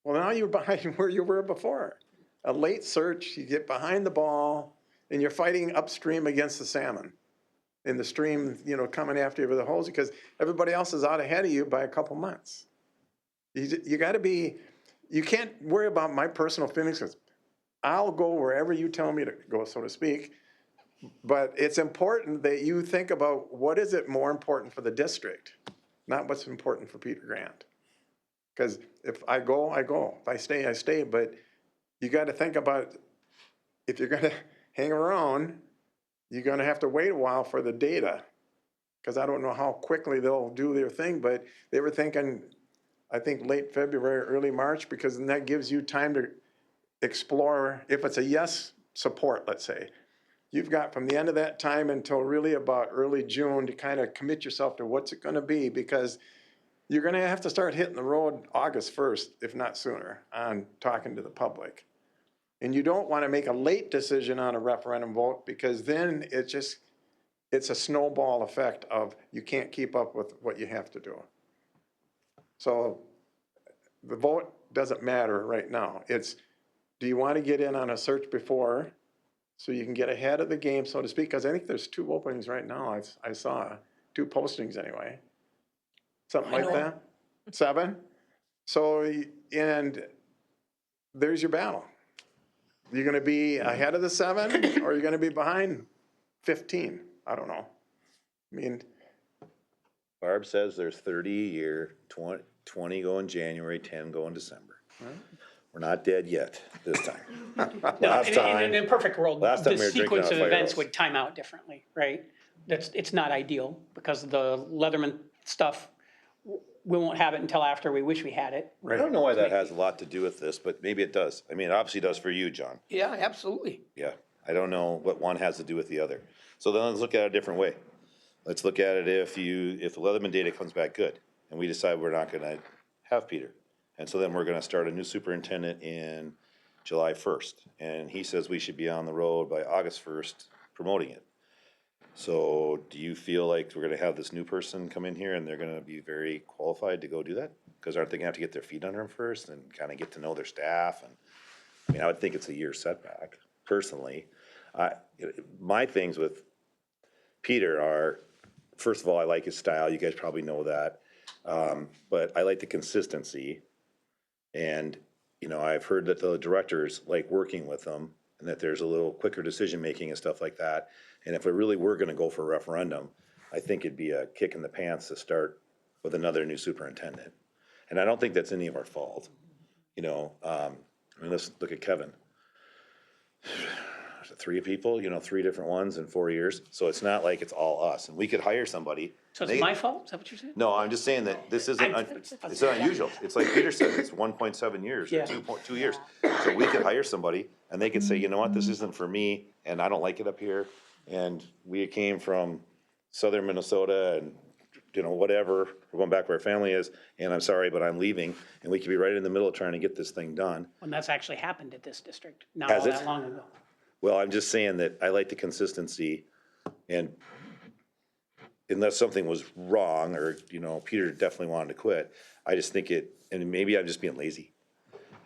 Well, now you're behind where you were before. A late search, you get behind the ball, and you're fighting upstream against the salmon in the stream, coming after you with the hose, because everybody else is out ahead of you by a couple months. You got to be, you can't worry about my personal feelings, because I'll go wherever you tell me to go, so to speak. But it's important that you think about what is it more important for the district, not what's important for Peter Grant. Because if I go, I go. If I stay, I stay. But you got to think about, if you're going to hang around, you're going to have to wait a while for the data. Because I don't know how quickly they'll do their thing, but they were thinking, I think, late February, early March, because then that gives you time to explore. If it's a yes support, let's say, you've got from the end of that time until really about early June to kind of commit yourself to what's it going to be, because you're going to have to start hitting the road August 1st, if not sooner, on talking to the public. And you don't want to make a late decision on a referendum vote, because then it's a snowball effect of you can't keep up with what you have to do. So the vote doesn't matter right now. It's, do you want to get in on a search before so you can get ahead of the game, so to speak? Because I think there's 2 openings right now. I saw 2 postings anyway. Something like that. 7. So, and there's your battle. You're going to be ahead of the 7, or you're going to be behind 15. I don't know. I mean, Barb says there's 30 a year, 20 go in January, 10 go in December. We're not dead yet this time. No, Last time, in a perfect world, last time the we were drinking sequence out of of fire events hose. would time out differently, right? It's not ideal, because the Leatherman stuff, we won't have it until after we wish we had it. I don't know why that has a lot to do with this, but maybe it does. I mean, it obviously does for you, John. Yeah, absolutely. Yeah, I don't know what one has to do with the other. So then let's look at it a different way. Let's look at it if the Leatherman data comes back good, and we decide we're not gonna have Peter. And so then we're gonna start a new superintendent in July 1st, and he says we should be on the road by August 1st promoting it. So do you feel like we're gonna have this new person come in here and they're gonna be very qualified to go do that? Cause aren't they gonna have to get their feet under them first and kinda get to know their staff? And, I mean, I would think it's a year setback, personally. My things with Peter are, first of all, I like his style, you guys probably know that. But I like the consistency. And, you know, I've heard that the directors like working with them and that there's a little quicker decision-making and stuff like that. And if we really were gonna go for a referendum, I think it'd be a kick in the pants to start with another new superintendent. And I don't think that's any of our fault, you know, I mean, let's look at Kevin. Three people, you know, 3 different ones in 4 years, so it's not like it's all us, and we could hire somebody. So it's They- my fault, is that what you're saying? No, I'm just saying that this isn't, it's not unusual, it's like Peter said, it's 1.7 years, or Yeah. 2 years. So we could hire somebody, and they could say, you know what, this isn't for me, and I don't like it up here, and we came from southern Minnesota, and, you know, whatever, we're going back where our family is, and I'm sorry, but I'm leaving, and we could be right in the middle of trying to get this thing done. When that's actually happened at this district, not Has all it? that long ago. Well, I'm just saying that I like the consistency, and unless something was wrong, or, you know, Peter definitely wanted to quit, I just think and maybe I'm just being lazy,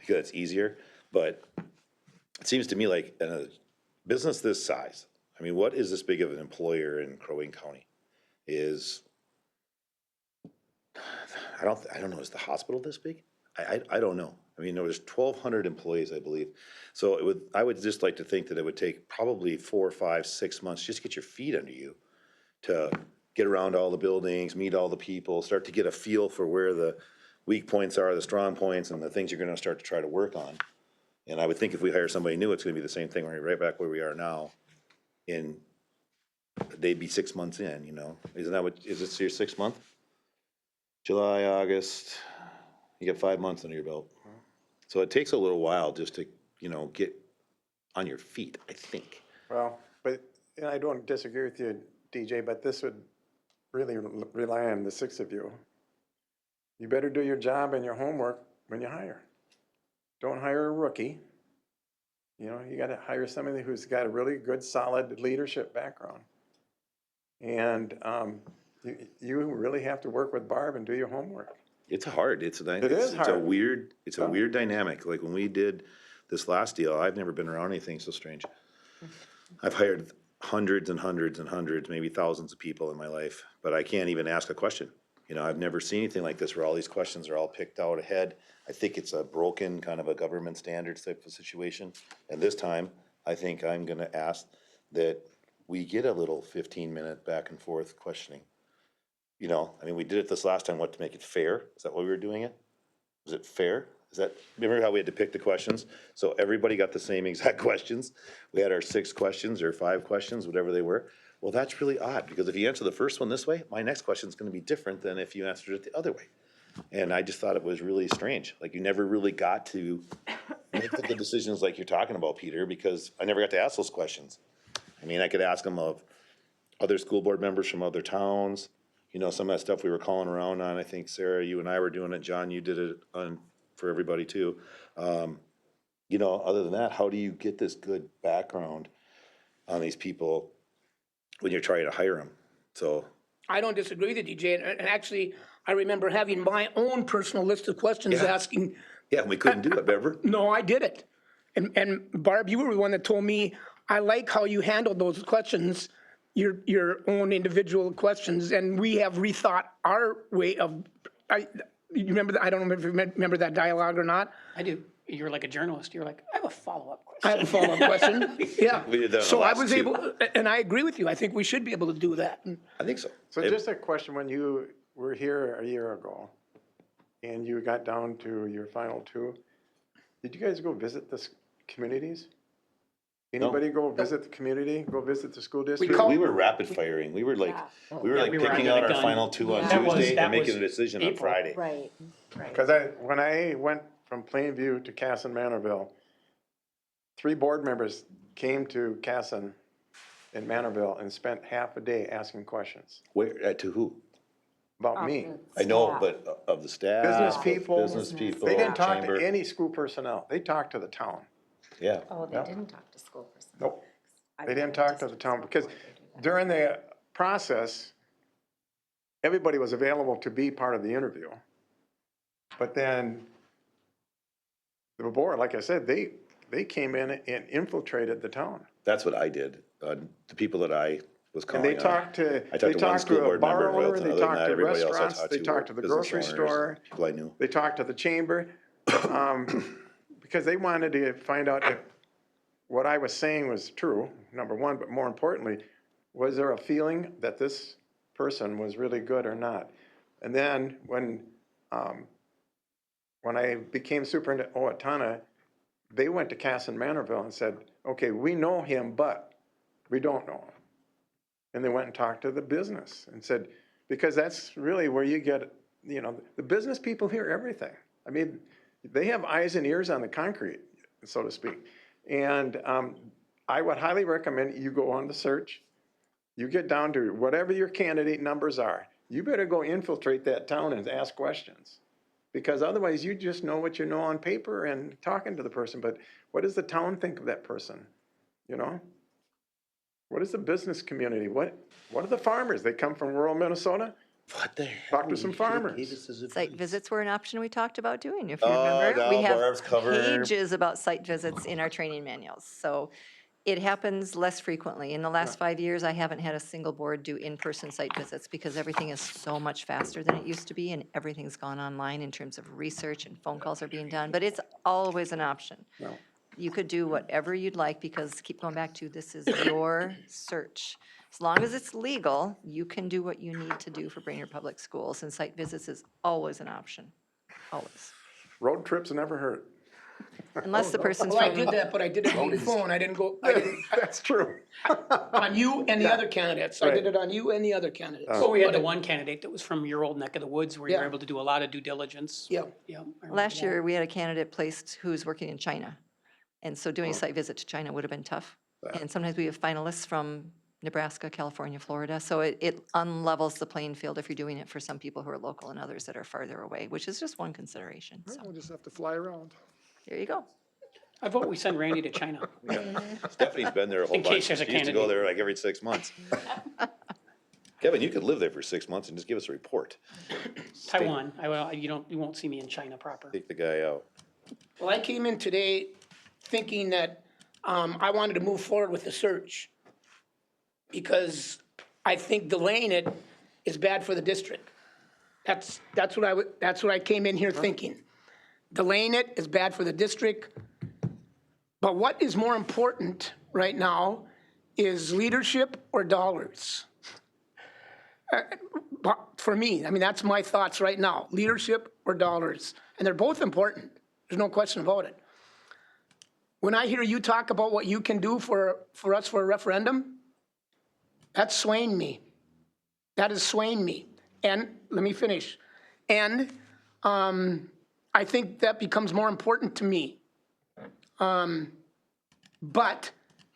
because it's easier, but it seems to me like in a business this size, I mean, what is this big of an employer in Crow Wing County? I don't know, is the hospital this big? I don't know. I mean, there was 1,200 employees, I believe. So I would just like to think that it would take probably 4, 5, 6 months just to get your feet under you, to get around all the buildings, meet all the people, start to get a feel for where the weak points are, the strong points, and the things you're gonna start to try to work on. And I would think if we hire somebody new, it's gonna be the same thing, right back where we are now. They'd be 6 months in, you know? Isn't that is it your 6th month? July, August, you get 5 months under your belt. So it takes a little while just to, you know, get on your feet, I think. Well, but, and I don't disagree with you, DJ, but this would really rely on the 6 of you. You better do your job and your homework when you hire. Don't hire a rookie. You know, you gotta hire somebody who's got a really good, solid leadership background. And you really have to work with Barb and do your homework. It's hard. is It's a hard. weird dynamic. Like when we did this last deal, I've never been around anything so strange. I've hired hundreds and hundreds and hundreds, maybe thousands of people in my life, but I can't even ask a question. You know, I've never seen anything like this where all these questions are all picked out ahead. I think it's a broken kind of a government standards type of situation. And this time, I think I'm gonna ask that we get a little 15-minute back and forth questioning. You know, I mean, we did it this last time, to make it fair? Is that why we were doing it? Was it fair? Remember how we had to pick the questions? So everybody got the same exact questions. We had our 6 questions or 5 questions, whatever they were. Well, that's really odd, because if you answer the first one this way, my next question is gonna be different than if you answered it the other way. And I just thought it was really strange. Like, you never really got to make the decisions like you're talking about, Peter, because I never got to ask those questions. I mean, I could ask them of other school board members from other towns, you know, some of that stuff we were calling around on. I think, Sarah, you and I were doing it. John, you did it for everybody too. You know, other than that, how do you get this good background on these people when you're trying to hire them? So, I don't disagree with you, DJ, and actually, I remember having my own personal list of questions Yeah. asking, yeah, we couldn't do it, remember? no, I did it. And Barb, you were the one that told me, I like how you handled those questions, your own individual questions, and we have rethought our way of, you remember that? I don't know if you remember that dialogue or not. I do. You're like a journalist. You're like, I have a follow-up question. I have a follow-up question. Yeah. We did that on the So I last was 2. able, and I agree with you. I think we should be able to do that. I think so. So just a question, when you were here a year ago, and you got down to your final two, did you guys go visit the communities? Anybody go visit the community, go visit the school district? call- We were rapid firing. We were like, we were Yeah, like we were picking under out the our gun. final two on That was- Tuesday that and making was a decision on April. Friday. Right, right. Because when I went from Plainview to Casson Manorville, 3 board members came to Casson in Manorville and spent half a day asking questions Where, to who? about me. I know, but of the staff. Business of people. Business people. They didn't talk chamber. to any school personnel. They talked to the town. Yeah. Oh, they Yep. didn't talk to school personnel. Nope. I've They been didn't talk to the districts town because before they do that. during the process, everybody was available to be part of the interview. But then the board, like I said, they came in and infiltrated the town. That's what I did. The people that I was And calling they on. talked to, I they talked to one talked school to a board member, bar but owner, other they than talked that, to everybody else I restaurants, talked they to talked were to the business grocery owners, store, people I knew. they talked to the chamber. Because they wanted to find out if what I was saying was true, number one, but more importantly, was there a feeling that this person was really good or not? And then when I became superintendent of Owatonna, they went to Casson Manorville and said, okay, we know him, but we don't know him. And they went and talked to the business and said, because that's really where you get, you know, the business people hear everything. I mean, they have eyes and ears on the concrete, so to speak. And I would highly recommend you go on the search. You get down to whatever your candidate numbers are. You better go infiltrate that town and ask questions. Because otherwise you just know what you know on paper and talking to the person. But what does the town think of that person? You know? What is the business community? What are the farmers? They come from rural Minnesota? What the hell? Talk to some You should've farmers. gave us his Site advice. visits were an option we talked about doing, if you Oh, remember. no, We have Barb's cover. pages about site visits in our training manuals, so it happens less frequently. In the last 5 years, I haven't had a single board do in-person site visits because everything is so much faster than it used to be, and everything's gone online in terms of research and phone calls are being done, but it's always an option. No. You could do whatever you'd like, because keep going back to, this is your search. As long as it's legal, you can do what you need to do for Brainerd Public Schools, and site visits is always an option, always. Road trips never hurt. Unless the person's Well, I from, did that, but I did it on the phone. I didn't, That's true. on you and the other candidates. I did it on you and the other candidates. So we had the But one candidate that was from your old neck of the woods where you were Yeah. able to do a lot of due diligence. Yeah. Yeah. I remember last that. year, we had a candidate placed who's working in China. And so doing a site visit to China would have been tough. And sometimes we have finalists from Nebraska, California, Florida. So it unlevels the playing field if you're doing it for some people who are local and others that are farther away, which is just one consideration. So We'll just have to fly around. there you go. I vote we send Randy to China. Stephanie's been there a whole In bunch. case there's a She used to go candidate. there like every 6 months. Kevin, you could live there for 6 months and just give us a report. Taiwan, you won't see me in China proper. Take the guy out. Well, I came in today thinking that I wanted to move forward with the search because I think delaying it is bad for the district. That's what I came in here thinking. Delaying it is bad for the district. But what is more important right now is leadership or dollars. But for me, I mean, that's my thoughts right now, leadership or dollars. And they're both important. There's no question about it. When I hear you talk about what you can do for us for a referendum, that's swaying me. That is swaying me. And let me finish. And I think that becomes more important to me. But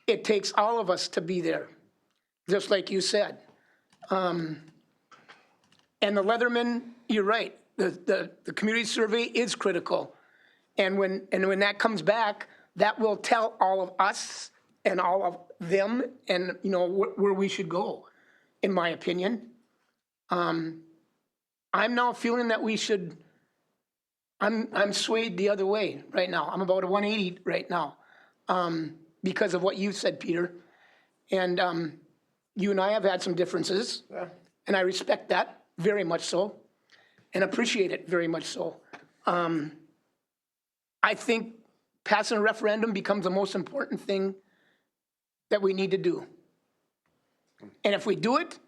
it takes all of us to be there, just like you said. And the Leatherman, you're right, the community survey is critical. And when that comes back, that will tell all of us and all of them and, you know, where we should go, in my opinion. I'm now feeling that we should, I'm swayed the other way right now. I'm about a 180 right now because of what you said, Peter. And you and I have had some differences, and I respect that very much so, and appreciate it very much so. I think passing a referendum becomes the most important thing that we need to do. And if we do it,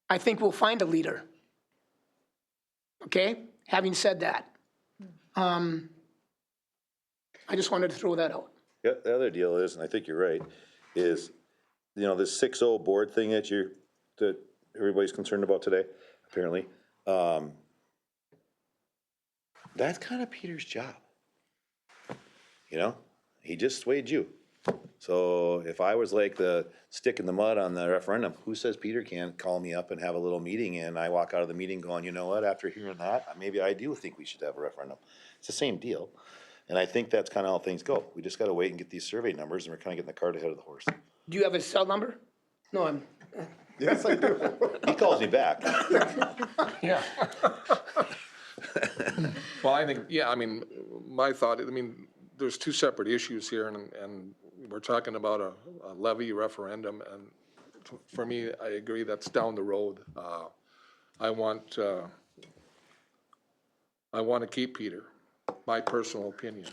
I think we'll find a leader. Okay, having said that, I just wanted to throw that out. Yeah, the other deal is, and I think you're right, is, you know, this 6-0 board thing that everybody's concerned about today, apparently. That's kind of Peter's job. You know, he just swayed you. So if I was like the stick in the mud on the referendum, who says Peter can't call me up and have a little meeting and I walk out of the meeting going, you know what, after hearing that, maybe I do think we should have a referendum. It's the same deal. And I think that's kind of how things go. We just gotta wait and get these survey numbers and we're kind of getting the cart ahead of the horse. Do you have his cell number? No, I'm, Yes, I do. He calls me back. Yeah. Well, I think, yeah, I mean, my thought, I mean, there's two separate issues here, and we're talking about a levy referendum, and for me, I agree, that's down the road. I want to keep Peter, my personal opinion.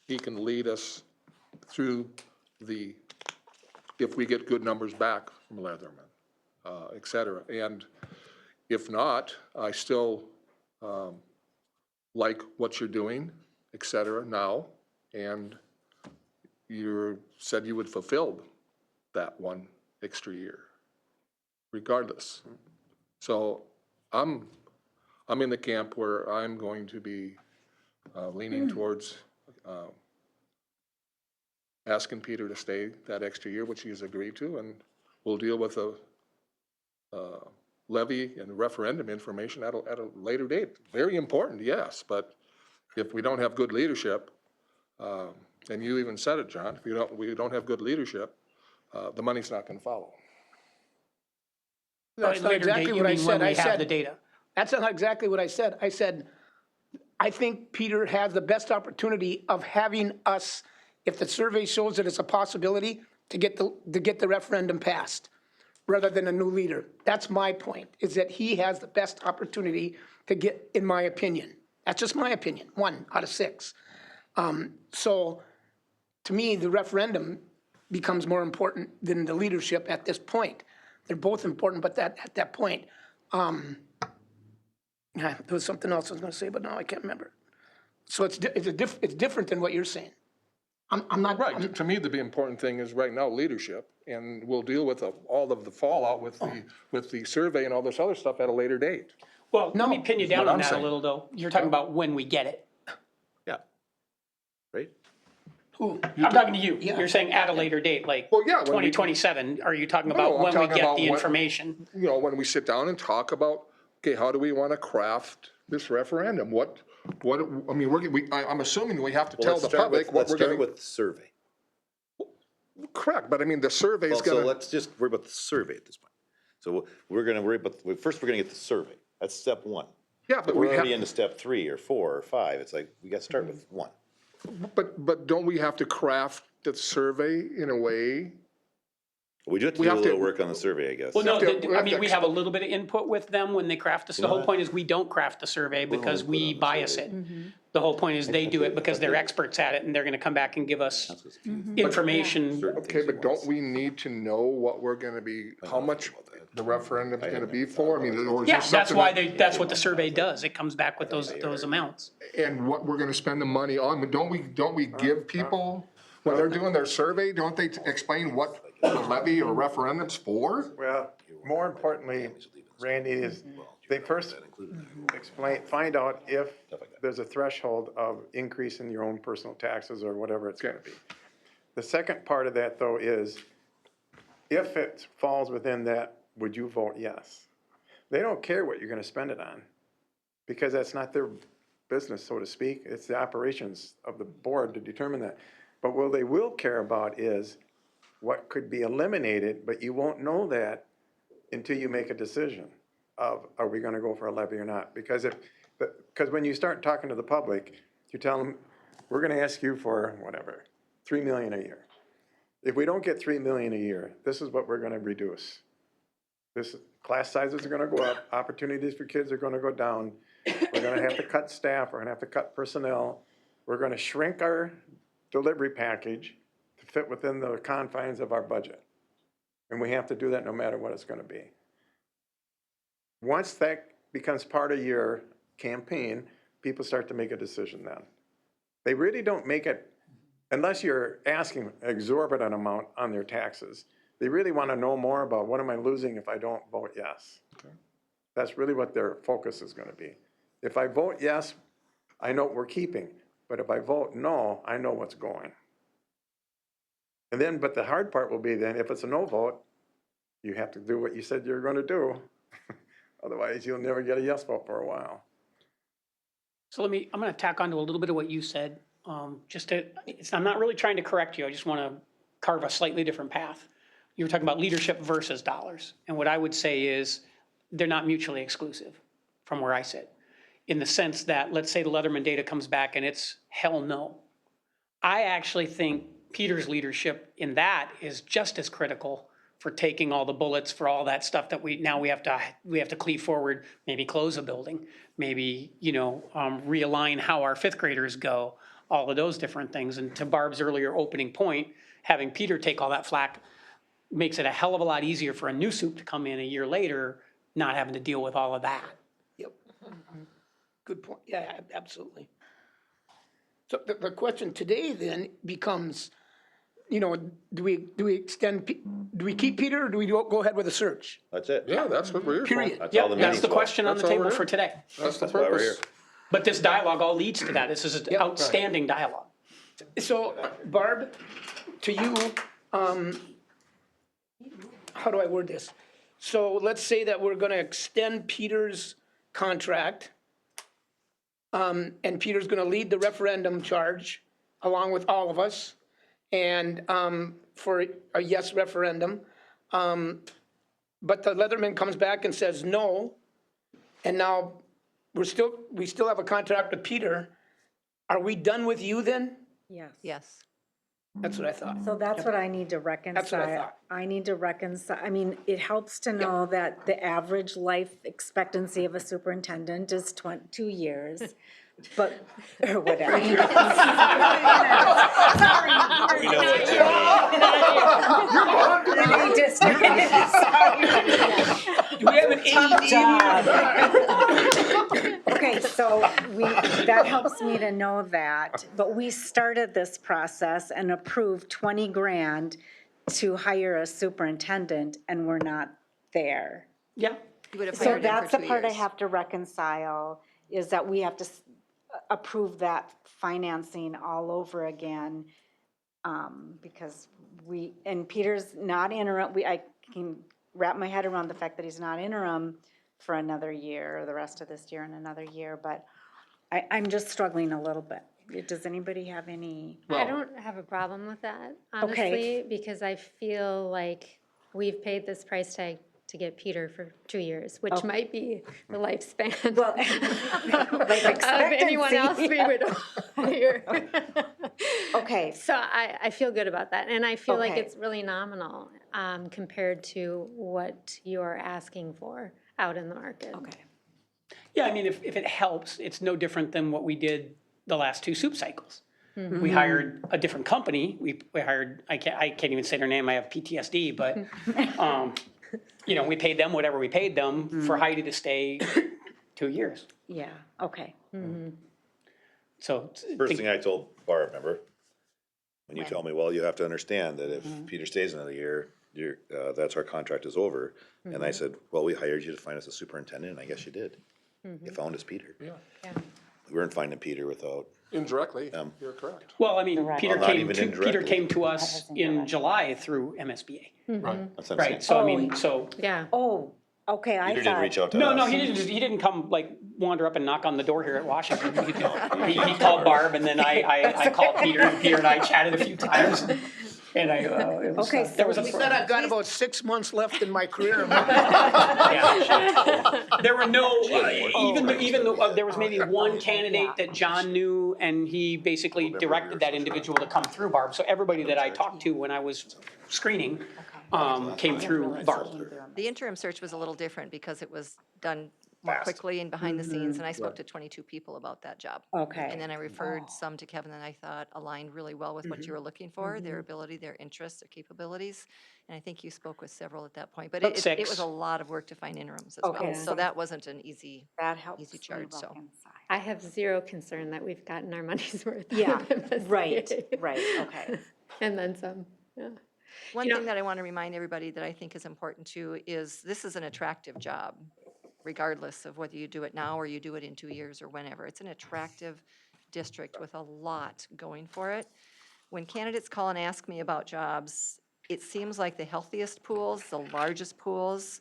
He can lead us through if we get good numbers back from Leatherman, et cetera. And if not, I still like what you're doing, et cetera, now, and you said you would fulfill that one extra year, regardless. So I'm in the camp where I'm going to be leaning towards asking Peter to stay that extra year, which he has agreed to, and we'll deal with a levy and referendum information at a later date. Very important, yes, but if we don't have good leadership, and you even said it, John, if we don't have good leadership, the money's not gonna follow. that's not Later date, exactly you what I mean said. when we I have the said, data. that's not exactly what I said. I said, I think Peter has the best opportunity of having us, if the survey shows that it's a possibility, to get the referendum passed, rather than a new leader. That's my point, is that he has the best opportunity to get, in my opinion. That's just my opinion, 1 out of 6. So, to me, the referendum becomes more important than the leadership at this point. They're both important, but at that point, there was something else I was gonna say, but now I can't remember. So it's different than what you're saying. I'm not. Right, to me, the important thing is right now leadership, and we'll deal with all of the fallout with the survey and all this other stuff at a later date. Well, let me pin you down what on I'm that a saying. little though. You're talking about when we get it. Yeah. Right? Who? I'm talking to you. Yeah. You're saying at a later date, like Well, yeah, when we- 2027. Are you talking No, about I'm when we talking get about the when- information? You know, when we sit down and talk about, okay, how do we want to craft this referendum? What, I mean, I'm assuming we have to tell the public what Let's we're start going with the survey. correct, but I mean, the survey's Well, so going to, let's just worry about the survey at this point. So we're gonna worry about, first we're gonna get the survey. That's step 1. yeah, but we We're already have, into step 3 or 4 or 5. It's like, we gotta start with 1. but don't we have to craft the survey in a way? We do have to We do a have to- little work on the survey, I guess. Well, no, have to- we I have mean, to we have a little bit of input with them when they craft this. The whole point is we don't craft the survey because put we on the bias survey. it. The whole point is they do it because they're experts at it and they're gonna come back and give us information. Okay, but don't we need to know what we're going to be, how much the referendum's going to be for? I mean, or is Yeah, this that's something why that- that's what the survey does. It comes back with those amounts. and what we're gonna spend the money on, but don't we give people, when they're doing their survey, don't they explain what the levy or referendum's for? Well, more importantly, Randy, is they first find out if there's a threshold of increase in your own personal taxes or whatever it's gonna be. The second part of that, though, is if it falls within that, would you vote yes? They don't care what you're gonna spend it on, because that's not their business, so to speak. It's the operations of the board to determine that. But what they will care about is what could be eliminated, but you won't know that until you make a decision of, are we gonna go for a levy or not? Because because when you start talking to the public, you tell them, we're gonna ask you for whatever, 3 million a year. If we don't get 3 million a year, this is what we're gonna reduce. Class sizes are gonna go up, opportunities for kids are gonna go down. We're gonna have to cut staff, we're gonna have to cut personnel. We're gonna shrink our delivery package to fit within the confines of our budget. And we have to do that no matter what it's gonna be. Once that becomes part of your campaign, people start to make a decision then. They really don't make it, unless you're asking exorbitant amount on their taxes. They really want to know more about what am I losing if I don't vote yes. That's really what their focus is going to be. If I vote yes, I know what we're keeping. But if I vote no, I know what's going. And then, but the hard part will be then, if it's a no vote, you have to do what you said you're going to do. Otherwise, you'll never get a yes vote for a while. So I'm gonna tack on to a little bit of what you said, I'm not really trying to correct you, I just wanna carve a slightly different path. You were talking about leadership versus dollars, and what I would say is, they're not mutually exclusive, from where I sit. In the sense that, let's say the Leatherman data comes back and it's hell no. I actually think Peter's leadership in that is just as critical for taking all the bullets for all that stuff that we have to cleave forward, maybe close a building, maybe, realign how our fifth graders go, all of those different things. And to Barb's earlier opening point, having Peter take all that flack makes it a hell of a lot easier for a new soup to come in a year later, not having to deal with all of that. Yep. Good point. Yeah, absolutely. So the question today then becomes, do we extend, do we keep Peter or do we go ahead with a search? That's it. Yeah, that's what we're here for. Period. That's all Yeah, the that's meeting's the about. question on the That's all table we're for here. today. That's the That's why we're here. purpose. But this dialogue all leads to that. This is an Yep. outstanding dialogue. So Barb, to you, how do I word this? So let's say that we're gonna extend Peter's contract, and Peter's gonna lead the referendum charge along with all of us, and, for a yes referendum. But the Leatherman comes back and says no, and now we still have a contract with Peter. Are we done with you then? Yes. Yes. That's what I thought. So that's what I need to reconcile. thought. I need to reconcile, I mean, it helps to know that the average life expectancy of a superintendent is 2 years, but, or whatever. We know what Do we have an AED? Okay, so that helps me to know that, but we started this process and approved 20 grand to hire a superintendent, and we're not there. Yeah. You would have So hired him that's for the 2 part I years. have to reconcile, is that we have to approve that financing all over again. Because and Peter's not interim, I can wrap my head around the fact that he's not interim for another year, or the rest of this year and another year, but I'm just struggling a little bit. Does anybody have any? I don't have a problem with that, Okay. honestly, because I feel like we've paid this price tag to get Peter for 2 years, which might be the lifespan Well, of anyone else we would hire. Okay, So I feel good about that, and I feel like Okay. it's really nominal compared to what you're asking for out in the market. okay. Yeah, I mean, if it helps, it's no different than what we did the last 2 soup cycles. We hired a different company. We hired, I can't even say their name, I have PTSD, but, we paid them whatever we paid them for Heidi to stay 2 years. Yeah, okay. So. First thing I told Barb, remember? When you told me, well, you have to understand that if Peter stays another year, that's our contract is over. And I said, well, we hired you to find us a superintendent, and I guess you did. You found us Peter. Yeah. We weren't finding Peter without, Indirectly, you're correct. Well, I mean, Peter Well, not came even to, Peter indirectly. came to us in July through MSBA, Right. that's what I'm saying. right? So I mean, so, Yeah. Oh, okay, I Peter didn't reach thought, out to no, us. he didn't come like wander up and knock on the door here at Washington. He called Barb and then I called Peter, and Peter and I chatted a few times. And it was, Okay, there was a. He said I've got about 6 months left in my career. Yeah. There were no, even though, there was maybe one candidate that John knew, and he basically directed that individual to come through Barb. So everybody that I talked to when I was screening, came through Barb. The interim search was a little different because it was done more Fast. quickly and behind the scenes, and I spoke to 22 people about that job. Okay. And then I referred some to Kevin that I thought aligned really well with what you were looking for, their ability, their interests, their capabilities. And I think you spoke with several at that point, but About it was six. a lot of work to find interims as Okay, well. So that wasn't an easy, That helps Easy me charge, so. look inside. I have zero concern that we've gotten our money's worth. Yeah, out of this. right, okay. And then some, yeah. One You thing know- that I want to remind everybody that I think is important too is this is an attractive job, regardless of whether you do it now or you do it in 2 years or whenever. It's an attractive district with a lot going for it. When candidates call and ask me about jobs, it seems like the healthiest pools, the largest pools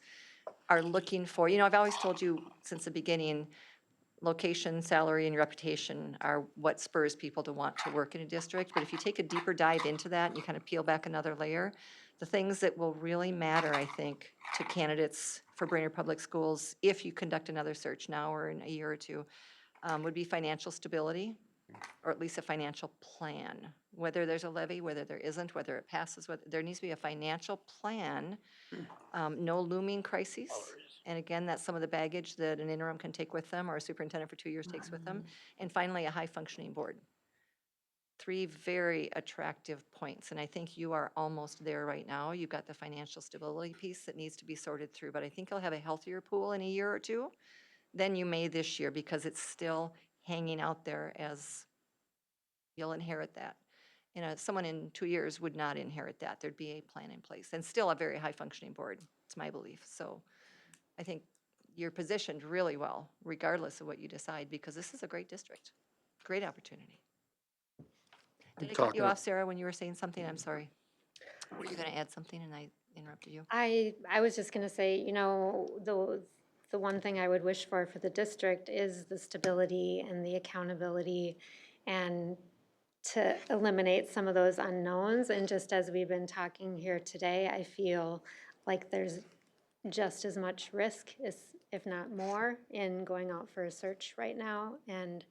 are looking for, I've always told you since the beginning, location, salary, and reputation are what spurs people to want to work in a district. But if you take a deeper dive into that and you kind of peel back another layer, the things that will really matter, I think, to candidates for Brainerd Public Schools, if you conduct another search now or in a year or two, would be financial stability, or at least a financial plan. Whether there's a levy, whether there isn't, whether it passes, whether, there needs to be a financial plan, no looming crises. And again, that's some of the baggage that an interim can take with them, or a superintendent for 2 years takes with them. And finally, a high-functioning board. 3 very attractive points, and I think you are almost there right now. You've got the financial stability piece that needs to be sorted through, but I think you'll have a healthier pool in a year or two than you may this year, because it's still hanging out there as you'll inherit that. Someone in 2 years would not inherit that. There'd be a plan in place, and still a very high-functioning board, it's my belief. So I think you're positioned really well, regardless of what you decide, because this is a great district, great opportunity. Did I cut you talking- off, Sarah, when you were saying something? I'm sorry. Were you going to add something and I interrupted you? I was just gonna say, the one thing I would wish for the district is the stability and the accountability, and to eliminate some of those unknowns. And just as we've been talking here today, I feel like there's just as much risk, if not more, in going out for a search right now. And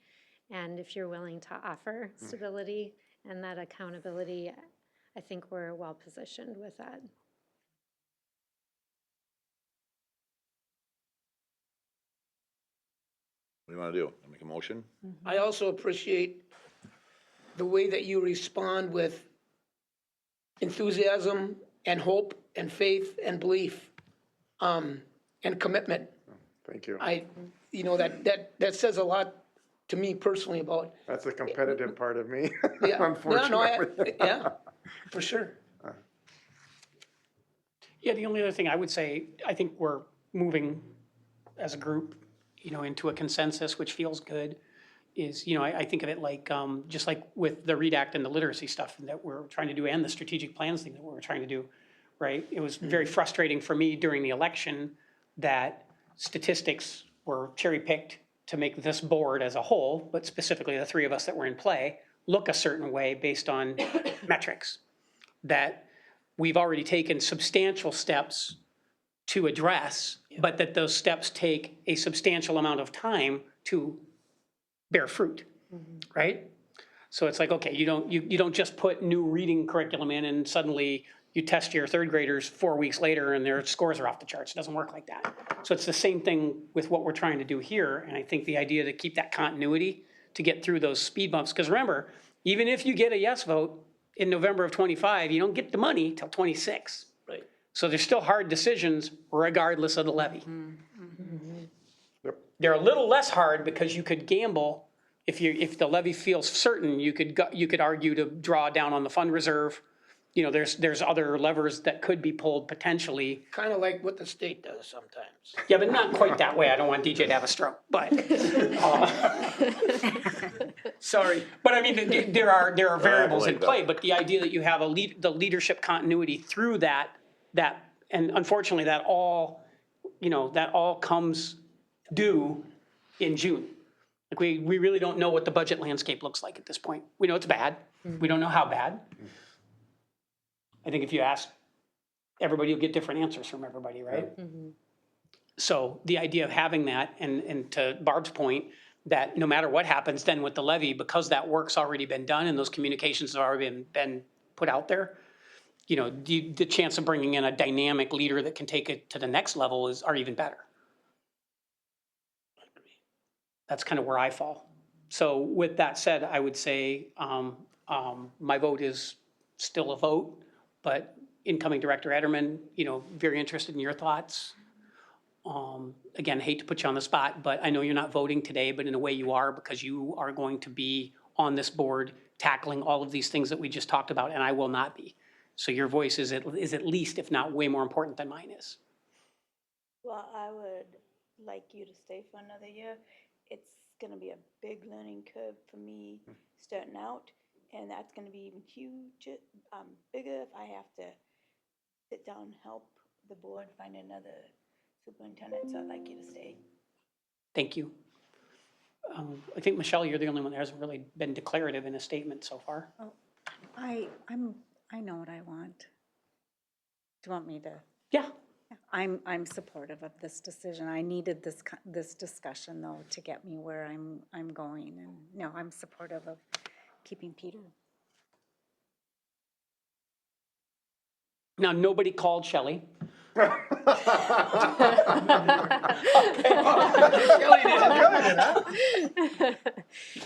if you're willing to offer stability and that accountability, I think we're well positioned with that. What do you want to do? Make a motion? I also appreciate the way that you respond with enthusiasm and hope and faith and belief, and commitment. Thank you. That says a lot to me personally about, That's the competitive part of me, yeah. No, unfortunately. yeah, for sure. Yeah, the only other thing I would say, I think we're moving as a group, into a consensus, which feels good, is, I think of it like, just like with the READ Act and the literacy stuff that we're trying to do, and the strategic plans thing that we're trying to do, right? It was very frustrating for me during the election that statistics were cherry-picked to make this board as a whole, but specifically the 3 of us that were in play, look a certain way based on metrics. That we've already taken substantial steps to address, but that those steps take a substantial amount of time to bear fruit, right? So it's like, okay, you don't just put new reading curriculum in and suddenly you test your 3rd graders 4 weeks later and their scores are off the charts. It doesn't work like that. So it's the same thing with what we're trying to do here. And I think the idea to keep that continuity to get through those speed bumps, because remember, even if you get a yes vote in November of 25, you don't get the money till 26. Right. So there's still hard decisions regardless of the levy. Yep. They're a little less hard because you could gamble, if the levy feels certain, you could argue to draw down on the fund reserve. There's other levers that could be pulled potentially. Kind of like what the state does sometimes. Yeah, but not quite that way. I don't want DJ to have a stroke, but. Sorry. But I mean, there are variables in like that. play, but the idea that you have the leadership continuity through that, and unfortunately, that all comes due in June. Like, we really don't know what the budget landscape looks like at this point. We know it's bad. We don't know how bad. I think if you ask, everybody will get different answers from everybody, right? So the idea of having that, and to Barb's point, that no matter what happens then with the levy, because that work's already been done and those communications have already been put out there, the chance of bringing in a dynamic leader that can take it to the next level are even better. that's kind of where I fall. So with that said, I would say, my vote is still a vote, but incoming Director Ederman, very interested in your thoughts. Again, hate to put you on the spot, but I know you're not voting today, but in a way you are, because you are going to be on this board tackling all of these things that we just talked about, and I will not be. So your voice is at least, if not way more important than mine is. Well, I would like you to stay for another year. It's gonna be a big learning curve for me starting out, and that's gonna be even huge, bigger if I have to sit down and help the board find another superintendent, so I'd like you to stay. Thank you. I think, Michelle, you're the only one that hasn't really been declarative in a statement so far. I know what I want. Do you want me to? Yeah. I'm supportive of this decision. I needed this discussion though to get me where I'm going, and no, I'm supportive of keeping Peter. Now, nobody called Shelley.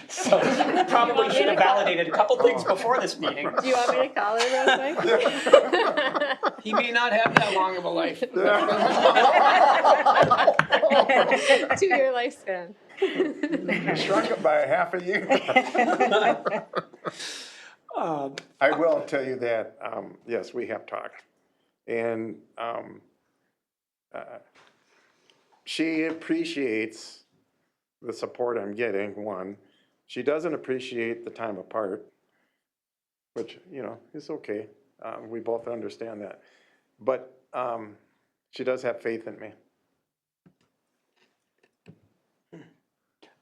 So probably should have validated a couple things before this meeting. Do you want me to call her real quick? He may not have that long of a life. 2-year lifespan. Shrunk it by a half a year. I will tell you that, yes, we have talked. And she appreciates the support I'm getting, one. She doesn't appreciate the time apart, which, is okay. We both understand that. But she does have faith in me.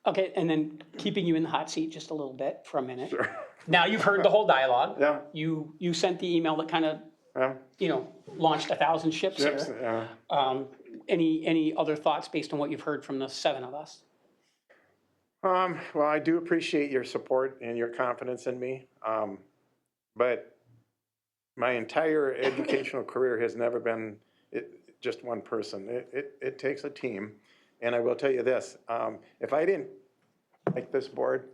Okay, and then keeping you in the hot seat just a little bit for a minute. Sure. Now you've heard the whole dialogue. Yeah. You sent the email that kind of, launched 1,000 ships here. Yeah. Any other thoughts based on what you've heard from the 7 of us? Well, I do appreciate your support and your confidence in me. But my entire educational career has never been just one person. It takes a team. And I will tell you this, if I didn't like this board,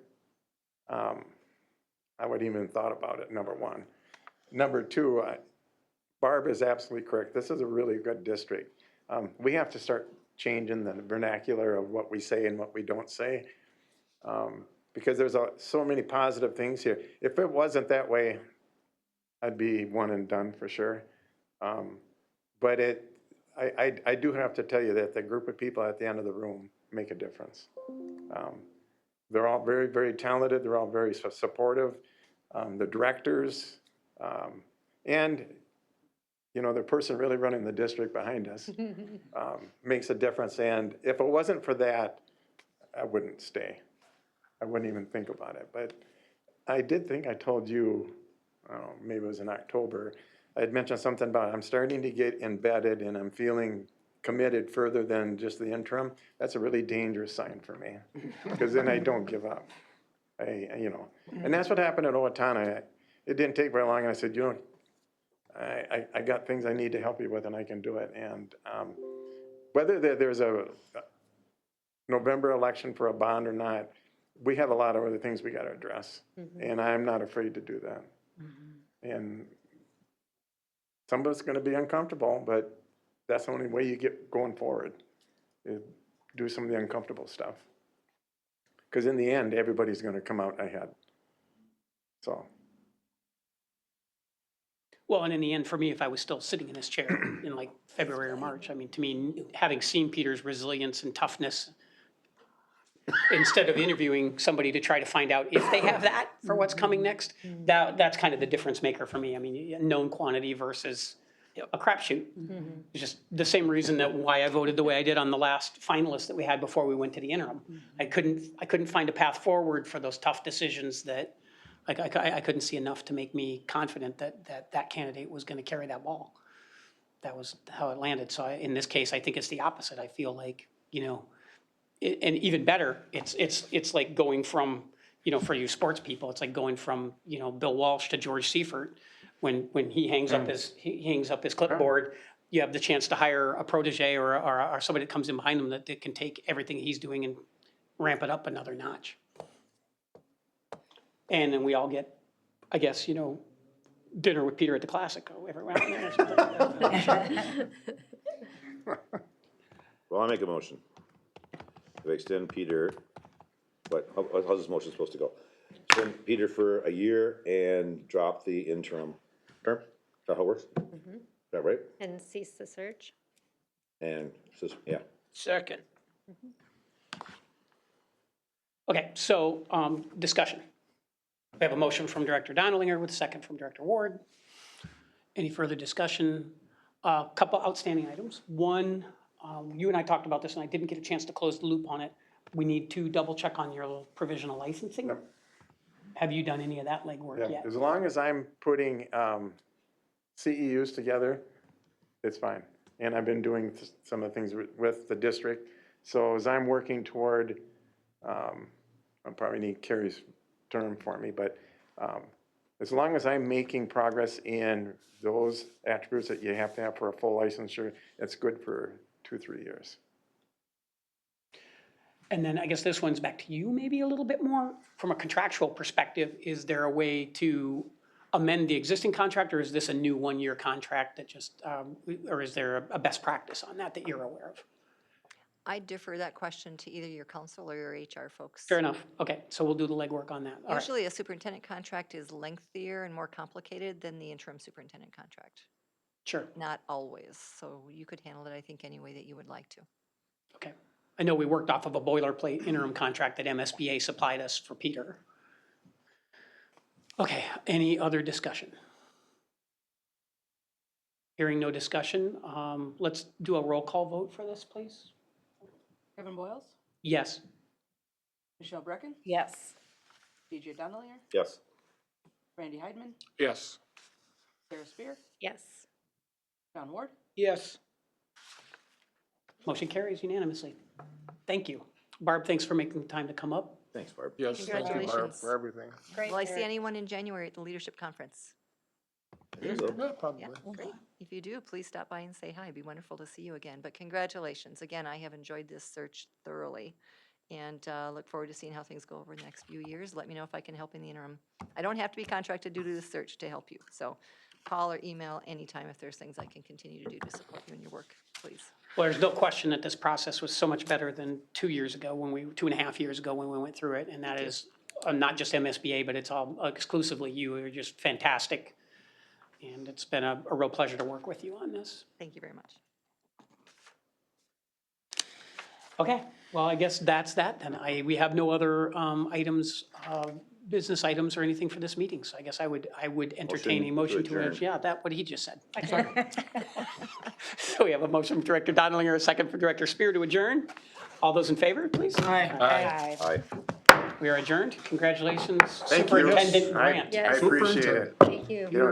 I wouldn't even thought about it, number one. Number two, Barb is absolutely correct. This is a really good district. We have to start changing the vernacular of what we say and what we don't say. Because there's so many positive things here. If it wasn't that way, I'd be one and done for sure. But I do have to tell you that the group of people at the end of the room make a difference. They're all very, very talented. They're all very supportive. The directors, and the person really running the district behind us makes a difference. And if it wasn't for that, I wouldn't stay. I wouldn't even think about it. But I did think I told you, maybe it was in October, I had mentioned something about I'm starting to get embedded and I'm feeling committed further than just the interim. That's a really dangerous sign for me, because then I don't give up. And that's what happened at Owatonna. It didn't take very long, and I said, I got things I need to help you with, and I can do it. And whether there's a November election for a bond or not, we have a lot of other things we got to address, and I'm not afraid to do that. And some of it's going to be uncomfortable, but that's the only way you get going forward, is do some of the uncomfortable stuff. Because in the end, everybody's going to come out ahead. So. Well, and in the end, for me, if I was still sitting in this chair in like February or March, I mean, to me, having seen Peter's resilience and toughness, instead of interviewing somebody to try to find out if they have that for what's coming next, that's kind of the difference maker for me. I mean, known quantity versus a crapshoot. It's just the same reason that why I voted the way I did on the last finalist that we had before we went to the interim. I couldn't find a path forward for those tough decisions that I couldn't see enough to make me confident that candidate was going to carry that ball. That was how it landed. So in this case, I think it's the opposite. I feel like, and even better, it's like going from, for you sports people, it's like going from, Bill Walsh to George Seifert. When he hangs up his clipboard, you have the chance to hire a protege or somebody that comes in behind him that can take everything he's doing ramp it up another notch. And then we all get, I guess, dinner with Peter at the Classic every now and then or something like that. Well, I'll make a motion. To extend Peter, how's this motion supposed to go? Extend Peter for a year and drop the interim term? Is that how it works? Is that right? And cease the search. And, yeah. Second. Okay, so, discussion. We have a motion from Director Donnellinger with a second from Director Ward. Any further discussion? A couple outstanding items. One, you and I talked about this and I didn't get a chance to close the loop on it. We need to double check on your provisional licensing. Yep. Have you done any of that legwork Yeah, yet? as long as I'm putting CEUs together, it's fine. And I've been doing some of the things with the district. So as I'm working toward, I'll probably need Carrie's term for me, but as long as I'm making progress in those attributes that you have to have for a full licensure, it's good for 2-3 years. And then I guess this one's back to you maybe a little bit more. From a contractual perspective, is there a way to amend the existing contract, or is this a new one-year contract that just, or is there a best practice on that you're aware of? I defer that question to either your council or your HR folks. Fair enough. Okay, so we'll do the legwork on that. All right. Usually a superintendent contract is lengthier and more complicated than the interim superintendent contract. Sure, Not always, so you could handle it, I think, any way that you would like to. okay. I know we worked off of a boilerplate interim contract that MSBA supplied us for Peter. Okay, any other discussion? Hearing no discussion, let's do a roll call vote for this, please. Kevin Boils, Yes. Michelle Brecken, Yes. BJ Donnellinger, Yes. Randy Heidman, Yes. Sarah Spear, Yes. John Ward. Yes. Motion carries unanimously. Thank you. Barb, thanks for making the time to come up. Thanks, Barb. Yes, thank you, Barb, Congratulations. for everything. Will I see anyone in January at the leadership conference? There you go. Yeah, probably. Yeah, great. If you do, please stop by and say hi. It'd be wonderful to see you again. But congratulations. Again, I have enjoyed this search thoroughly and look forward to seeing how things go over the next few years. Let me know if I can help in the interim. I don't have to be contracted due to this search to help you. So call or email anytime if there's things I can continue to do to support you in your work, please. Well, there's no question that this process was so much better than 2 years ago, 2.5 years ago when we went through it. And that is not just MSBA, but it's all exclusively you. You're just fantastic. And it's been a real pleasure to work with you on this. Thank you very much. Okay, well, I guess that's that then. We have no other items, business items or anything for this meeting. So I guess I would entertain a motion Motion to to, adjourn. yeah, what he just said. So we have a motion from Director Donnellinger, a second from Director Spear to adjourn. All those in favor, please? Aye. Aye. We are adjourned. Congratulations, Thank you. Superintendent I Grant. Yes. appreciate it. Thank you. You know,